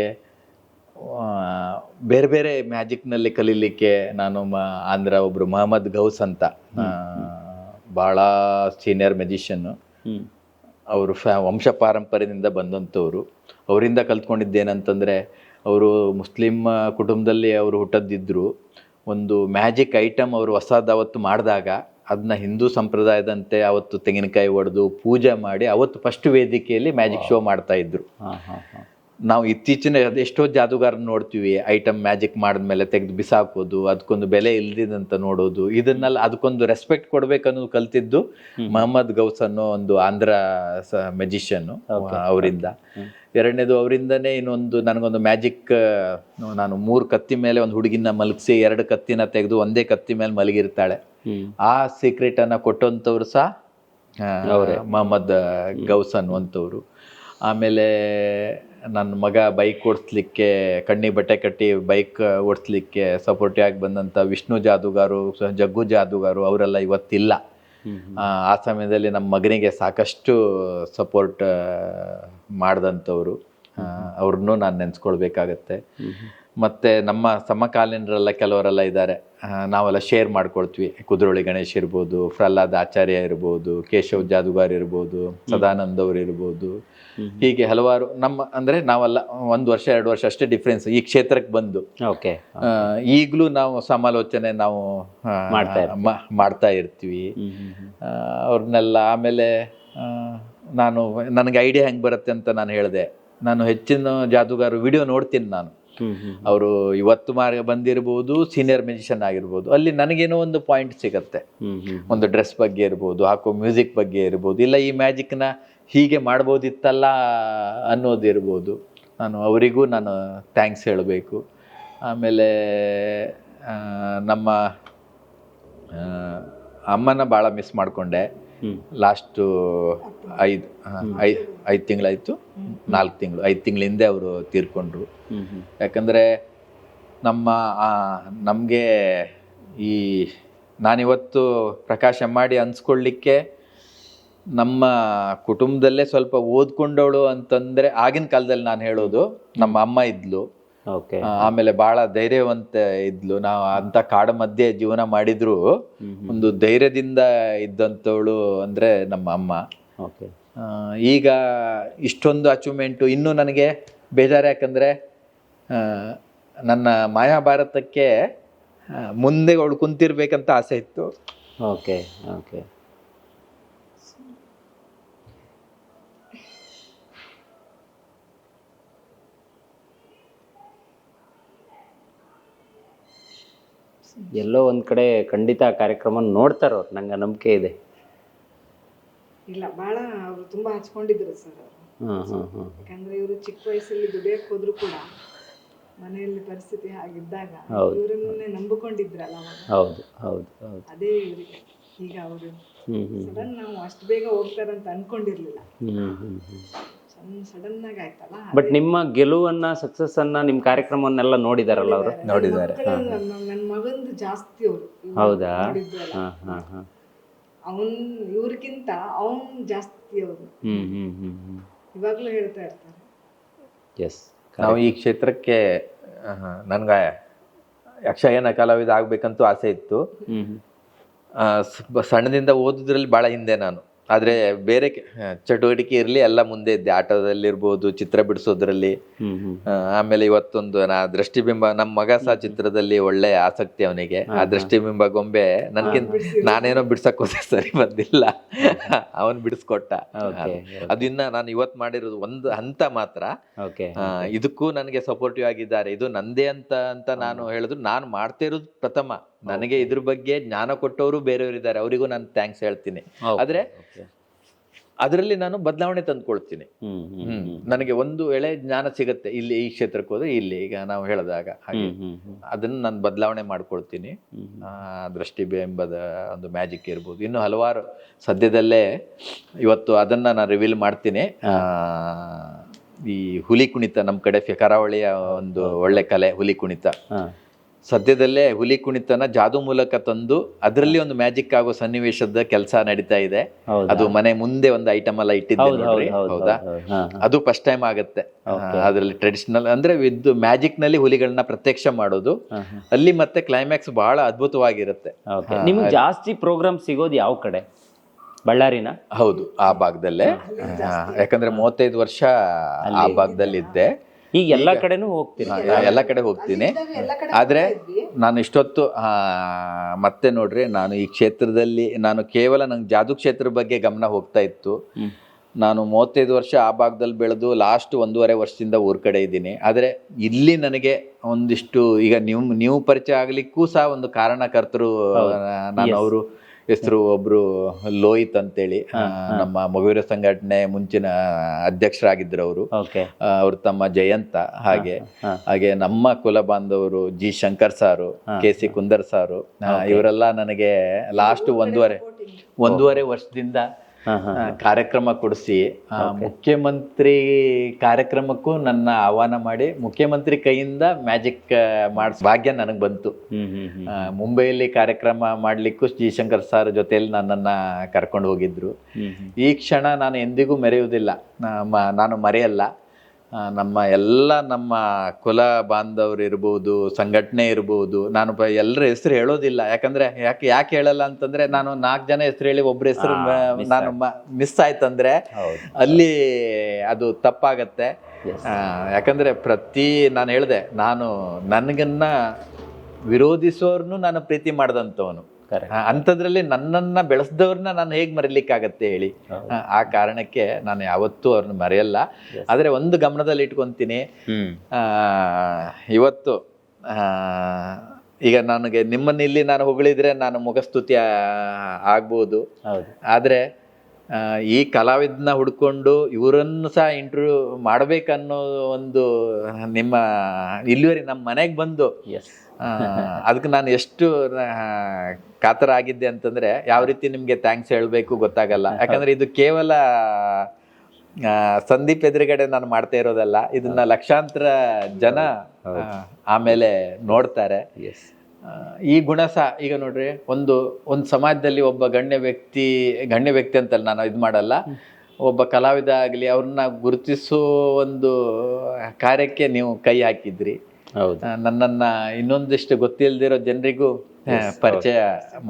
ಬೇರೆ ಬೇರೆ ಮ್ಯಾಜಿಕ್ನಲ್ಲಿ ಕಲೀಲಿಕ್ಕೆ ನಾನು ಆಂಧ್ರ ಒಬ್ರು ಮೊಹಮ್ಮದ್ ಗೌಸ್ ಅಂತ, ಭಾಳ ಸೀನಿಯರ್ ಮ್ಯಾಜಿಷಿಯನ್ನು, ಅವರು ವಂಶ ಪಾರಂಪರ್ಯದಿಂದ ಬಂದಂಥವ್ರು. ಅವರಿಂದ ಕಲ್ತ್ಕೊಂಡಿದ್ದೇನಂತಂದರೆ, ಅವರು ಮುಸ್ಲಿಂ ಕುಟುಂಬದಲ್ಲಿ ಅವರು ಹುಟ್ಟದಿದ್ದರು. ಒಂದು ಮ್ಯಾಜಿಕ್ ಐಟಮ್ ಅವರು ಹೊಸದು ಅವತ್ತು ಮಾಡಿದಾಗ ಅದನ್ನ ಹಿಂದೂ ಸಂಪ್ರದಾಯದಂತೆ ಅವತ್ತು ತೆಂಗಿನಕಾಯಿ ಒಡೆದು ಪೂಜೆ ಮಾಡಿ ಅವತ್ತು ಫಸ್ಟ್ ವೇದಿಕೆಯಲ್ಲಿ ಮ್ಯಾಜಿಕ್ ಶೋ ಮಾಡ್ತಾ ಇದ್ರು. ನಾವು ಇತ್ತೀಚಿನ ಎಷ್ಟೋ ಜಾದೂಗಾರನ ನೋಡ್ತೀವಿ, ಐಟಮ್ ಮ್ಯಾಜಿಕ್ ಮಾಡಿದ್ಮೇಲೆ ತೆಗೆದು ಬಿಸಾಕೋದು, ಅದಕ್ಕೊಂದು ಬೆಲೆ ಇಲ್ದಿದಂತ ನೋಡೋದು, ಇದನ್ನೆಲ್ಲ ಅದಕ್ಕೊಂದು ರೆಸ್ಪೆಕ್ಟ್ ಕೊಡ್ಬೇಕನ್ನೋದು ಕಲ್ತಿದ್ದು ಮೊಹಮ್ಮದ್ ಗೌಸ್ ಅನ್ನೋ ಒಂದು ಆಂಧ್ರ ಮೆಜಿಷಿಯನ್ ಅವರಿಂದ. ಎರಡನೇದು ಅವರಿಂದನೇ ಇನ್ನೊಂದು ನನಗೊಂದು ಮ್ಯಾಜಿಕ್, ನಾನು 3 ಕತ್ತಿ ಮೇಲೆ ಒಂದು ಹುಡುಗಿನ ಮಲಗಿಸಿ 2 ಕತ್ತಿನ ತೆಗೆದು ಒಂದೇ ಕತ್ತಿ ಮೇಲೆ ಮಲಗಿರ್ತಾಳೆ, ಆ ಸೀಕ್ರೆಟ್ ಅನ್ನ ಕೊಟ್ಟಂಥವ್ರು ಸಹ ಮೊಹಮ್ಮದ್ ಗೌಸ್ ಅನ್ನುವಂಥವ್ರು. ಆಮೇಲೆ ನನ್ನ ಮಗ ಬೈಕ್ ಓಡಿಸ್ಲಿಕ್ಕೆ ಕಣ್ಣಿ ಬಟ್ಟೆ ಕಟ್ಟಿ ಬೈಕ್ ಓಡಿಸ್ಲಿಕ್ಕೆ ಸಪೋರ್ಟಿವ್ ಆಗಿ ಬಂದಂಥ ವಿಷ್ಣು ಜಾದೂಗಾರು, ಜಗ್ಗು ಜಾದೂಗಾರು ಅವರೆಲ್ಲ ಇವತ್ತಿಲ್ಲ. ಆ ಸಮಯದಲ್ಲಿ ನಮ್ಮ ಮಗನಿಗೆ ಸಾಕಷ್ಟು ಸಪೋರ್ಟ್ ಮಾಡಿದಂಥವ್ರು, ಅವ್ರನ್ನೂ ನಾನು ನೆನೆಸ್ಕೊಳ್ಬೇಕಾಗತ್ತೆ. ಮತ್ತು ನಮ್ಮ ಸಮಕಾಲೀನರೆಲ್ಲ ಕೆಲವರೆಲ್ಲ ಇದ್ದಾರೆ, ನಾವೆಲ್ಲ ಶೇರ್ ಮಾಡ್ಕೊಳ್ತೀವಿ. ಕುದ್ರೋಳಿ ಗಣೇಶ್ ಇರ್ಬೋದು, ಪ್ರಹ್ಲಾದ್ ಆಚಾರ್ಯ ಇರ್ಬೋದು, ಕೇಶವ್ ಜಾದೂಗಾರ್ ಇರ್ಬೋದು, ಸದಾನಂದ್ ಅವ್ರು ಇರ್ಬೋದು, ಹೀಗೆ ಹಲವಾರು ನಮ್ಮ ಅಂದರೆ ನಾವೆಲ್ಲ 1 ವರ್ಷ 2 ವರ್ಷ ಅಷ್ಟೇ ಡಿಫ್ರೆನ್ಸ್ ಈ ಕ್ಷೇತ್ರಕ್ಕೆ ಬಂದು. ಈಗಲೂ ನಾವು ಸಮಾಲೋಚನೆ ನಾವು ಮಾಡ್ತಾ ಇರ್ತೀವಿ ಅವ್ರನ್ನೆಲ್ಲ. ಆಮೇಲೆ ನನಗೆ ಐಡಿಯಾ ಹೆಂಗೆ ಬರುತ್ತೆ ಅಂತ ನಾನು ಹೇಳಿದೆ, ನಾನು ಹೆಚ್ಚಿನ ಜಾದೂಗಾರ ವಿಡಿಯೋ ನೋಡ್ತೀನಿ ನಾನು. ಅವರು ಇವತ್ತು ಬಂದಿರ್ಬೋದು, ಸೀನಿಯರ್ ಮ್ಯೂಸಿಷಿಯನ್ ಆಗಿರ್ಬೋದು, ಅಲ್ಲಿ ನನಗೇನೋ ಒಂದು ಪಾಯಿಂಟ್ ಸಿಗತ್ತೆ. ಒಂದು ಡ್ರೆಸ್ ಬಗ್ಗೆ ಇರ್ಬೋದು, ಹಾಕೋ ಮ್ಯೂಸಿಕ್ ಬಗ್ಗೆ ಇರ್ಬೋದು, ಇಲ್ಲ ಈ ಮ್ಯಾಜಿಕ್ನ ಹೀಗೆ ಮಾಡ್ಬೋದಿತ್ತಲ್ಲ ಅನ್ನೋದಿರ್ಬೋದು. ಅವರಿಗೂ ನಾನು ಥ್ಯಾಂಕ್ಸ್ ಹೇಳಬೇಕು. ಆಮೇಲೆ ನಮ್ಮ ಅಮ್ಮನ ಭಾಳ ಮಿಸ್ ಮಾಡಿಕೊಂಡೆ. ಲಾಸ್ಟು 5 ತಿಂಗಳಾಯಿತು, 4 ತಿಂಗಳು 5 ತಿಂಗಳ ಹಿಂದೆ ಅವರು ತೀರ್ಕೊಂಡ್ರು. ಯಾಕಂದರೆ ನಮಗೆ ಈ ನಾನಿವತ್ತು ಪ್ರಕಾಶ್ ಹೆಮ್ಮಾಡಿ ಅನ್ಸ್ಕೊಳ್ಳಿಕ್ಕೆ ನಮ್ಮ ಕುಟುಂಬದಲ್ಲೇ ಸ್ವಲ್ಪ ಓದ್ಕೊಂಡವಳು ಅಂತಂದರೆ ಆಗಿನ ಕಾಲದಲ್ಲಿ ನಾನು ಹೇಳೋದು ನಮ್ಮ ಅಮ್ಮ ಇದ್ಲು. ಆಮೇಲೆ ಬಹಳ ಧೈರ್ಯವಂತ ಇದ್ಲು. ನಾವು ಅಂತ ಕಾಡು ಮಧ್ಯೆ ಜೀವನ ಮಾಡಿದ್ರು ಒಂದು ಧೈರ್ಯದಿಂದ ಇದ್ದಂಥವಳು ಅಂದರೆ ನಮ್ಮ ಅಮ್ಮ. ಈಗ ಇಷ್ಟೊಂದು ಅಚೀವ್ಮೆಂಟು ಇನ್ನೂ ನನಗೆ ಬೇಜಾರು. ಯಾಕಂದರೆ ನನ್ನ ಮಾಯಾಭಾರತಕ್ಕೆ ಮುಂದೆ ಅವಳು ಕುಂತಿರ್ಬೇಕಂತ ಆಸೆ ಇತ್ತು. ಓಕೆ ಓಕೆ ಎಲ್ಲೋ ಒಂದು ಕಡೆ ಖಂಡಿತ ಆ ಕಾರ್ಯಕ್ರಮ ನೋಡ್ತಾರೋ ನಂಗೆ ನಂಬಿಕೆ ಇದೆ. ಇಲ್ಲ, ಭಾಳ ಅವರು ತುಂಬ ಹಚ್ಕೊಂಡಿದ್ರು ಸರ್ ಅವರು. ಯಾಕಂದ್ರೆ ಇವರು ಚಿಕ್ಕ ವಯಸ್ಸಲ್ಲಿ ದುಡಿಯಕ್ಕೆ ಹೋದ್ರು ಕೂಡ ಮನೆಯಲ್ಲಿ ಪರಿಸ್ಥಿತಿ ಹಾಗಿದ್ದಾಗ ಇವರನ್ನೇ ನಂಬಿಕೊಂಡಿದ್ರಲ್ಲ ಅವಾಗ. ಹೌದು ಹೌದು ಹೌದು. ಅದೇ ಇವರಿಗೆ ಈಗ ಅವರು ಸಡನ್ ನಾವು ಅಷ್ಟು ಬೇಗ ಹೋಗ್ತಾರಂತ ಅನ್ಕೊಂಡಿರ್ಲಿಲ್ಲ. ಸಡನ್ ಆಗಿ ಆಯ್ತಲ್ಲ. ಬಟ್ ನಿಮ್ಮ ಗೆಲುವನ್ನ, ಸಕ್ಸಸ್ ಅನ್ನ, ನಿಮ್ಮ ಕಾರ್ಯಕ್ರಮವನ್ನೆಲ್ಲ ನೋಡಿದಾರಲ್ಲ ಅವರು? ನೋಡಿದ್ದಾರೆ. ನನ್ನ ಮಗಂದು ಜಾಸ್ತಿ ಅವರು. ಹೌದಾ? ಅವನ್ ಇವ್ರಿಗಿಂತ ಅವನ್ ಜಾಸ್ತಿ ಅವರು ಇವಾಗ್ಲೂ ಹೇಳ್ತಾ ಇರ್ತಾರೆ. ಎಸ್, ನಾವು ಈ ಕ್ಷೇತ್ರಕ್ಕೆ ನನ್ಗೆ ಯಕ್ಷಗಾನ ಕಲಾವಿದ ಆಗ್ಬೇಕಂತೂ ಆಸೆ ಇತ್ತು. ಸಣ್ಣದಿಂದ ಓದೋದ್ರಲ್ಲಿ ಭಾಳ ಹಿಂದೆ ನಾನು. ಆದರೆ ಬೇರೆ ಚಟುವಟಿಕೆ ಇರಲಿ ಎಲ್ಲ ಮುಂದೆ ಇದ್ದೆ. ಆಟೋದಲ್ಲಿರ್ಬೋದು, ಚಿತ್ರ ಬಿಡಿಸೋದ್ರಲ್ಲಿ. ಆಮೇಲೆ ಇವತ್ತೊಂದು ದೃಷ್ಟಿಬಿಂಬ, ನಮ್ಮ ಮಗ ಸಹ ಚಿತ್ರದಲ್ಲಿ ಒಳ್ಳೆ ಆಸಕ್ತಿ ಅವನಿಗೆ. ಆ ದೃಷ್ಟಿಬಿಂಬ ಗೊಂಬೆ ನಾನೇನೋ ಬಿಡ್ಸಕ್ ಹೋದೆ, ಸರಿ ಬಂದಿಲ್ಲ, ಅವನ್ ಬಿಡಿಸ್ಕೊಟ್ಟ. ಅದು ಇನ್ನ ನಾನು ಇವತ್ತು ಮಾಡಿರೋದು ಒಂದು ಹಂತ ಮಾತ್ರ. ಇದಕ್ಕೂ ನನಗೆ ಸಪೋರ್ಟಿವ್ ಆಗಿದ್ದಾರೆ. ಇದು ನಂದೇ ಅಂತ ನಾನು ಹೇಳಿದ್ರು, ನಾನು ಮಾಡ್ತಾ ಇರೋದು ಪ್ರಥಮ. ನನಗೆ ಇದ್ರ ಬಗ್ಗೆ ಜ್ಞಾನ ಕೊಟ್ಟವರು ಬೇರೆಯವರಿದ್ದಾರೆ, ಅವರಿಗೂ ನಾನು ಥ್ಯಾಂಕ್ಸ್ ಹೇಳ್ತೀನಿ. ಆದ್ರೆ ಅದರಲ್ಲಿ ನಾನು ಬದಲಾವಣೆ ತಂದ್ಕೊಳ್ತೀನಿ. ನನಗೆ ಒಂದು ಎಳೆ ಜ್ಞಾನ ಸಿಗತ್ತೆ ಇಲ್ಲಿ ಈ ಕ್ಷೇತ್ರಕ್ಕೆ ಹೋದ್ರೆ. ಇಲ್ಲಿ ಈಗ ನಾವು ಹೇಳಿದಾಗ ಹಾಗೆ ಅದನ್ನ ನಾನು ಬದಲಾವಣೆ ಮಾಡ್ಕೊಳ್ತೀನಿ. ದೃಷ್ಟಿಬಿಂಬದ ಒಂದು ಮ್ಯಾಜಿಕ್ ಇರ್ಬೋದು, ಇನ್ನು ಹಲವಾರು ಸದ್ಯದಲ್ಲೇ ಇವತ್ತು ಅದನ್ನ ನಾನು ರಿವೀಲ್ ಮಾಡ್ತೀನಿ. ಈ ಹುಲಿ ಕುಣಿತ ನಮ್ಮ ಕಡೆ ಕರಾವಳಿಯ ಒಂದು ಒಳ್ಳೆ ಕಲೆ ಹುಲಿ ಕುಣಿತ. ಸದ್ಯದಲ್ಲೇ ಹುಲಿ ಕುಣಿತನ ಜಾದು ಮೂಲಕ ತಂದು ಅದರಲ್ಲಿ ಒಂದು ಮ್ಯಾಜಿಕ್ ಆಗೋ ಸನ್ನಿವೇಶದ ಕೆಲಸ ನಡೀತಾ ಇದೆ. ಅದು ಮನೆ ಮುಂದೆ ಒಂದು ಐಟಮ್ ಎಲ್ಲ ಇಟ್ಟಿದ್ದೆ ನೋಡ್ರಿ. ಹೌದಾ? ಅದು ಫಸ್ಟ್ ಟೈಮ್ ಆಗುತ್ತೆ. ಅದರಲ್ಲಿ ಟ್ರೆಡಿಷನಲ್ ಅಂದ್ರೆ ವಿದ್ ಮ್ಯಾಜಿಕ್ ನಲ್ಲಿ ಹುಲಿಗಳನ್ನ ಪ್ರತ್ಯಕ್ಷ ಮಾಡೋದು ಅಲ್ಲಿ. ಮತ್ತೆ ಕ್ಲೈಮ್ಯಾಕ್ಸ್ ಬಹಳ ಅದ್ಭುತವಾಗಿರುತ್ತೆ. ನಿಮ್ಗೆ ಜಾಸ್ತಿ ಪ್ರೋಗ್ರಾಮ್ ಸಿಗೋದು ಯಾವ ಕಡೆ? ಬಳ್ಳಾರಿನ? ಹೌದು, ಆ ಭಾಗದಲ್ಲೇ. ಯಾಕಂದ್ರೆ 35 ವರ್ಷ ಆ ಭಾಗದಲ್ಲಿ ಇದ್ದೆ. ಈಗ ಎಲ್ಲ ಕಡೆನೂ ಹೋಗ್ತೀನಿ, ಎಲ್ಲ ಕಡೆ ಹೋಗ್ತೀನಿ. ಆದ್ರೆ ನಾನು ಇಷ್ಟೊತ್ತು ಮತ್ತೆ ನೋಡ್ರಿ, ನಾನು ಈ ಕ್ಷೇತ್ರದಲ್ಲಿ ನಾನು ಕೇವಲ ನಂಗೆ ಜಾದು ಕ್ಷೇತ್ರದ ಬಗ್ಗೆ ಗಮನ ಹೋಗ್ತಾ ಇತ್ತು. ನಾನು 35 ವರ್ಷ ಆ ಭಾಗದಲ್ಲಿ ಬೆಳೆದು ಲಾಸ್ಟ್ 1.5 ವರ್ಷದಿಂದ ಊರ ಕಡೆ ಇದ್ದೀನಿ. ಆದರೆ ಇಲ್ಲಿ ನನಗೆ ಒಂದಿಷ್ಟು ಈಗ ನೀವು ಪರಿಚಯ ಆಗಲಿಕ್ಕೂ ಸಹ ಒಂದು ಕಾರಣಕರ್ತರು ನಾನು. ಅವರು ಹೆಸರು ಒಬ್ರು ಲೋಹಿತ್ ಅಂತೇಳಿ, ನಮ್ಮ ಮಗುವೀರ ಸಂಘಟನೆ ಮುಂಚಿನ ಅಧ್ಯಕ್ಷರಾಗಿದ್ದರು ಅವರು. ಅವ್ರ ತಮ್ಮ ಜಯಂತ, ಹಾಗೆ ನಮ್ಮ ಕುಲ ಬಾಂಧವರು ಜಿ ಶಂಕರ್ ಸಾರು, KC ಕುಂದರ್ ಸಾರು, ಇವರೆಲ್ಲ ನನಗೆ ಲಾಸ್ಟ್ ಒಂದೂವರೆ ವರ್ಷದಿಂದ ಕಾರ್ಯಕ್ರಮ ಕೊಡಿಸಿ ಮುಖ್ಯಮಂತ್ರಿ ಕಾರ್ಯಕ್ರಮಕ್ಕೂ ನನ್ನ ಆಹ್ವಾನ ಮಾಡಿ ಮುಖ್ಯಮಂತ್ರಿ ಕೈಯಿಂದ ಮ್ಯಾಜಿಕ್ ಮಾಡಿಸ್ ಭಾಗ್ಯ ನನಗೆ ಬಂತು. ಮುಂಬೈಯಲ್ಲಿ ಕಾರ್ಯಕ್ರಮ ಮಾಡ್ಲಿಕ್ಕೂ ಜಿ ಶಂಕರ್ ಸರ್ ಜೊತೆಯಲ್ಲಿ ನನ್ನನ್ನು ಕರ್ಕೊಂಡು ಹೋಗಿದ್ರು. ಈ ಕ್ಷಣ ನಾನು ಎಂದಿಗೂ ಮರೆಯುವುದಿಲ್ಲ, ನಾನು ಮರೆಯಲ್ಲ. ನಮ್ಮ ಕುಲ ಬಾಂಧವರು ಇರ್ಬೋದು, ಸಂಘಟನೆ ಇರ್ಬೋದು, ನಾನು ಎಲ್ಲರ ಹೆಸರು ಹೇಳೋದಿಲ್ಲ. ಯಾಕೆ ಹೇಳಲ್ಲ ಅಂತಂದ್ರೆ, ನಾನು 4 ಜನ ಹೆಸರು ಹೇಳಿ ಒಬ್ಬರ ಹೆಸರು ನಾನು ಮಿಸ್ ಆಯ್ತಂದ್ರೆ ಅಲ್ಲಿ ಅದು ತಪ್ಪಾಗತ್ತೆ. ಯಾಕಂದ್ರೆ ನಾನು ಹೇಳ್ದೆ, ನನಗನ್ನ ವಿರೋಧಿಸೋರ್ನು ನಾನು ಪ್ರೀತಿ ಮಾಡ್ದಂಥವನು. ಅಂಥದ್ರಲ್ಲಿ ನನ್ನನ್ನ ಬೆಳೆಸಿದವ್ರನ್ನ ನಾನು ಹೇಗೆ ಮರೀಲಿಕ್ಕಾಗತ್ತೆ ಹೇಳಿ? ಆ ಕಾರಣಕ್ಕೆ ನಾನು ಯಾವತ್ತೂ ಅವ್ರನ್ನ ಮರೆಯಲ್ಲ. ಆದರೆ ಒಂದು ಗಮನದಲ್ಲಿ ಇಟ್ಕೊಂತೀನಿ, ಇವತ್ತು ಈಗ ನನಗೆ ನಿಮ್ಮನ್ನ ಇಲ್ಲಿ ನಾನು ಹೊಗಳಿದ್ರೆ ನಾನು ಮುಖಸ್ತುತಿ ಆಗ್ಬೋದು. ಆದರೆ ಈ ಕಲಾವಿದನ ಹುಡ್ಕೊಂಡು ಇವರನ್ನು ಸಹ ಇಂಟರ್ವ್ಯೂ ಮಾಡ್ಬೇಕನ್ನೋ ಒಂದು ನಿಮ್ಮ ಇಲ್ಲಿವರೆಗೆ ನಮ್ಮ ಮನೆಗೆ ಬಂದು ಅದಕ್ಕೆ ನಾನು ಎಷ್ಟು ಕಾತರ ಆಗಿದ್ದೆ ಅಂತಂದ್ರೆ, ಯಾವ ರೀತಿ ನಿಮ್ಗೆ ಥ್ಯಾಂಕ್ಸ್ ಹೇಳಬೇಕು ಗೊತ್ತಾಗಲ್ಲ. ಯಾಕಂದ್ರೆ ಇದು ಕೇವಲ ಸಂದೀಪ್ ಎದುರುಗಡೆ ನಾನು ಮಾಡ್ತಾ ಇರೋದಲ್ಲ, ಇದನ್ನ ಲಕ್ಷಾಂತರ ಜನ ಆಮೇಲೆ ನೋಡ್ತಾರೆ. ಈ ಗುಣ ಸಹ ಈಗ ನೋಡ್ರಿ, ಒಂದು ಸಮಾಜದಲ್ಲಿ ಒಬ್ಬ ಗಣ್ಯ ವ್ಯಕ್ತಿ ಅಂತಲ್ಲ ನಾನು ಇದು ಮಾಡಲ್ಲ, ಒಬ್ಬ ಕಲಾವಿದ ಆಗಲಿ ಅವ್ರನ್ನ ಗುರುತಿಸೋ ಒಂದು ಕಾರ್ಯಕ್ಕೆ ನೀವು ಕೈ ಹಾಕಿದ್ರಿ. ನನ್ನನ್ನ ಇನ್ನೊಂದಿಷ್ಟು ಗೊತ್ತಿಲ್ದಿರೋ ಜನರಿಗೂ ಪರಿಚಯ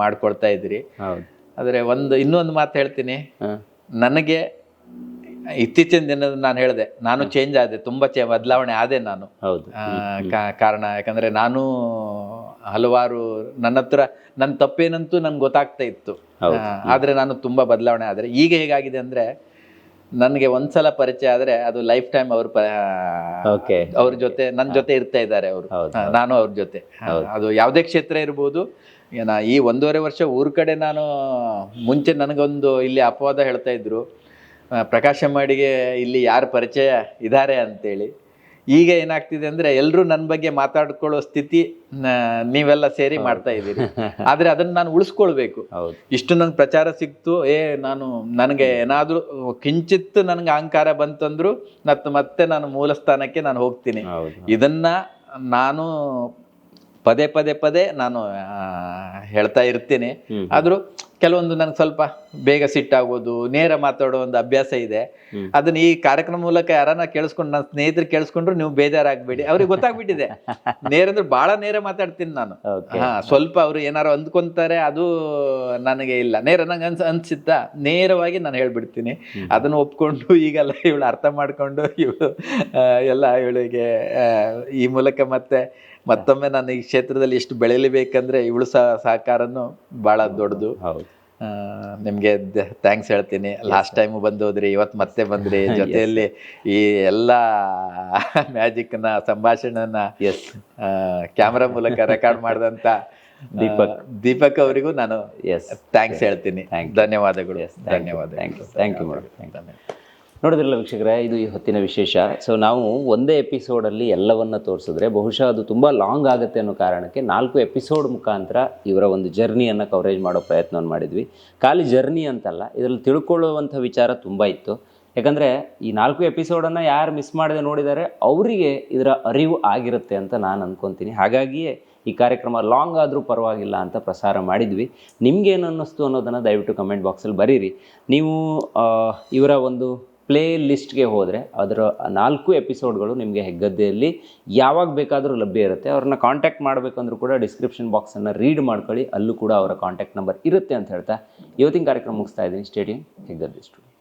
ಮಾಡ್ಕೊಳ್ತಾ ಇದ್ರಿ. ಆದ್ರೆ ಇನ್ನೊಂದು ಮಾತು ಹೇಳ್ತೀನಿ, ನನಗೆ ಇತ್ತೀಚಿನ ದಿನದ ನಾನು ಹೇಳಿದೆ, ನಾನು ಚೇಂಜ್ ಆದೆ, ತುಂಬಾ ಬದಲಾವಣೆ ಆದೆ ನಾನು. ಕಾರಣ ಯಾಕಂದ್ರೆ ನಾನು ಹಲವಾರು ನನ್ನ ತಪ್ಪೇನಂತೂ ನನ್ಗೆ ಗೊತ್ತಾಗ್ತಾ ಇತ್ತು. ಆದ್ರೆ ನಾನು ತುಂಬಾ ಬದಲಾವಣೆ ಆದ್ರೆ ಈಗ ಹೇಗಾಗಿದೆ ಅಂದ್ರೆ, ನನಗೆ ಒಂದ್ಸಲ ಪರಿಚಯ ಆದ್ರೆ ಅದು ಲೈಫ್ ಟೈಮ್ ಅವ್ರ ಜೊತೆ ನನ್ನ ಜೊತೆ ಇರ್ತಾ ಇದ್ದಾರೆ ಅವರು, ನಾನು ಅವ್ರ ಜೊತೆ. ಅದು ಯಾವುದೇ ಕ್ಷೇತ್ರ ಇರ್ಬೋದು. ಈ 1.5 ವರ್ಷ ಊರ ಕಡೆ ನಾನು ಮುಂಚೆ ನನಗೊಂದು ಇಲ್ಲಿ ಅಪವಾದ ಹೇಳ್ತಾ ಇದ್ರು, ಪ್ರಕಾಶ್ ಹೆಮ್ಮಾಡಿಗೆ ಇಲ್ಲಿ ಯಾರು ಪರಿಚಯ ಇದ್ದಾರೆ ಅಂತೇಳಿ. ಈಗ ಏನಾಗ್ತಿದೆ ಅಂದ್ರೆ, ಎಲ್ಲರೂ ನನ್ನ ಬಗ್ಗೆ ಮಾತಾಡ್ಕೊಳ್ಳೋ ಸ್ಥಿತಿ ನೀವೆಲ್ಲ ಸೇರಿ ಮಾಡ್ತಾ ಇದ್ದೀರಿ. ಆದ್ರೆ ಅದನ್ನ ನಾನು ಉಳಿಸ್ಕೊಳ್ಬೇಕು. ಇಷ್ಟು ನನ್ಗೆ ಪ್ರಚಾರ ಸಿಕ್ತು, ನನಗೆ ಏನಾದ್ರೂ ಕಿಂಚಿತ್ ನನ್ಗೆ ಅಹಂಕಾರ ಬಂತಂದ್ರು ಮತ್ತೆ ನಾನು ಮೂಲ ಸ್ಥಾನಕ್ಕೆ ನಾನು ಹೋಗ್ತೀನಿ. ಇದನ್ನ ನಾನು ಪದೇ ನಾನು ಹೇಳ್ತಾ ಇರ್ತೀನಿ. ಆದ್ರೂ ಕೆಲವೊಂದು ನನಗೆ ಸ್ವಲ್ಪ ಬೇಗ ಸಿಟ್ಟಾಗೋದು, ನೇರ ಮಾತಾಡೋ ಒಂದು ಅಭ್ಯಾಸ ಇದೆ. ಅದನ್ನ ಈ ಕಾರ್ಯಕ್ರಮ ಮೂಲಕ ಯಾರನ್ನ ಕೇಳಿಸ್ಕೊಂಡು, ನನ್ನ ಸ್ನೇಹಿತರು ಕೇಳಿಸ್ಕೊಂಡ್ರು ನೀವು ಬೇಜಾರಾಗ್ಬೇಡಿ, ಅವ್ರಿಗೆ ಗೊತ್ತಾಗ್ಬಿಟ್ಟಿದೆ. ನೇರ ಅಂದ್ರೆ ಬಹಳ ನೇರ ಮಾತಾಡ್ತೀನಿ ನಾನು. ಸ್ವಲ್ಪ ಅವ್ರು ಏನಾರು ಅಂದ್ಕೊಂತಾರೆ, ಅದು ನನಗೆ ಇಲ್ಲ. ನೇರ ನಂಗೆ ಅನ್ಸಿತ್ತಾ ನೇರವಾಗಿ ನಾನು ಹೇಳ್ಬಿಡ್ತೀನಿ. ಅದನ್ನು ಒಪ್ಕೊಂಡು ಈಗೆಲ್ಲ ಇವಳು ಅರ್ಥ ಮಾಡ್ಕೊಂಡು ಇವಳಿಗೆ ಈ ಮೂಲಕ ಮತ್ತೊಮ್ಮೆ ನಾನು ಈ ಕ್ಷೇತ್ರದಲ್ಲಿ ಎಷ್ಟು ಬೆಳೆಯಲೇಬೇಕಂದ್ರೆ ಇವಳು ಸಹಕಾರನು ಬಹಳ ದೊಡ್ಡದು. ನಿಮ್ಗೆ ಥ್ಯಾಂಕ್ಸ್ ಹೇಳ್ತೀನಿ. ಲಾಸ್ಟ್ ಟೈಮು ಬಂದೋದ್ರಿ, ಇವತ್ತು ಮತ್ತೆ ಬಂದ್ರಿ. ಜೊತೆಯಲ್ಲಿ ಈ ಎಲ್ಲ ಮ್ಯಾಜಿಕ್ನ ಸಂಭಾಷಣೆನ ಕ್ಯಾಮ್ರಾ ಮೂಲಕ ರೆಕಾರ್ಡ್ ಮಾಡಿದಂತ ದೀಪಕ್ ಅವರಿಗೂ ನಾನು ಥ್ಯಾಂಕ್ಸ್ ಹೇಳ್ತೀನಿ. ಧನ್ಯವಾದಗಳು. Thank you. ನೋಡಿದ್ರಲ್ಲ ವೀಕ್ಷಕರೇ, ಇದು ಈ ಹೊತ್ತಿನ ವಿಶೇಷ. ಸೊ ನಾವು ಒಂದೇ ಎಪಿಸೋಡಲ್ಲಿ ಎಲ್ಲವನ್ನ ತೋರಿಸಿದ್ರೆ ಬಹುಶಃ ಅದು ತುಂಬ ಲಾಂಗ್ ಆಗುತ್ತೆ ಅನ್ನೋ ಕಾರಣಕ್ಕೆ 4 ಎಪಿಸೋಡ್ ಮುಖಾಂತರ ಇವರ ಒಂದು ಜರ್ನಿಯನ್ನು ಕವರೇಜ್ ಮಾಡೋ ಪ್ರಯತ್ನವನ್ನು ಮಾಡಿದ್ವಿ. ಖಾಲಿ ಜರ್ನಿ ಅಂತಲ್ಲ, ಇದರಲ್ಲಿ ತಿಳ್ಕೊಳ್ಳುವಂಥ ವಿಚಾರ ತುಂಬ ಇತ್ತು. ಯಾಕಂದರೆ ಈ 4 ಎಪಿಸೋಡನ್ನು ಯಾರು ಮಿಸ್ ಮಾಡದೆ ನೋಡಿದ್ದಾರೆ ಅವರಿಗೆ ಇದರ ಅರಿವು ಆಗಿರುತ್ತೆ ಅಂತ ನಾನು ಅಂದ್ಕೊತೀನಿ. ಹಾಗಾಗಿಯೇ ಈ ಕಾರ್ಯಕ್ರಮ ಲಾಂಗ್ ಆದರೂ ಪರವಾಗಿಲ್ಲ ಅಂತ ಪ್ರಸಾರ ಮಾಡಿದ್ವಿ. ನಿಮಗೇನು ಅನ್ನಿಸ್ತು ಅನ್ನೋದನ್ನು ದಯವಿಟ್ಟು ಕಮೆಂಟ್ ಬಾಕ್ಸಲ್ಲಿ ಬರೀರಿ. ನೀವು ಇವರ ಒಂದು ಪ್ಲೇ ಲಿಸ್ಟ್ಗೆ ಹೋದರೆ ಅದರ 4 ಎಪಿಸೋಡ್ಗಳು ನಿಮಗೆ ಹೆಗ್ಗದ್ದೆಯಲ್ಲಿ ಯಾವಾಗ ಬೇಕಾದರೂ ಲಭ್ಯ ಇರುತ್ತೆ. ಅವ್ರನ್ನ ಕಾಂಟ್ಯಾಕ್ಟ್ ಮಾಡಬೇಕಂದ್ರೂ ಕೂಡ ಡಿಸ್ಕ್ರಿಪ್ಷನ್ ಬಾಕ್ಸನ್ನು ರೀಡ್ ಮಾಡ್ಕೊಳ್ಳಿ, ಅಲ್ಲೂ ಕೂಡ ಅವರ ಕಾಂಟ್ಯಾಕ್ಟ್ ನಂಬರ್ ಇರುತ್ತೆ ಅಂತ ಹೇಳ್ತಾ ಇವತ್ತಿನ ಕಾರ್ಯಕ್ರಮ ಮುಗಿಸ್ತಾ ಇದ್ದೀನಿ. Stadium Heggadde studio.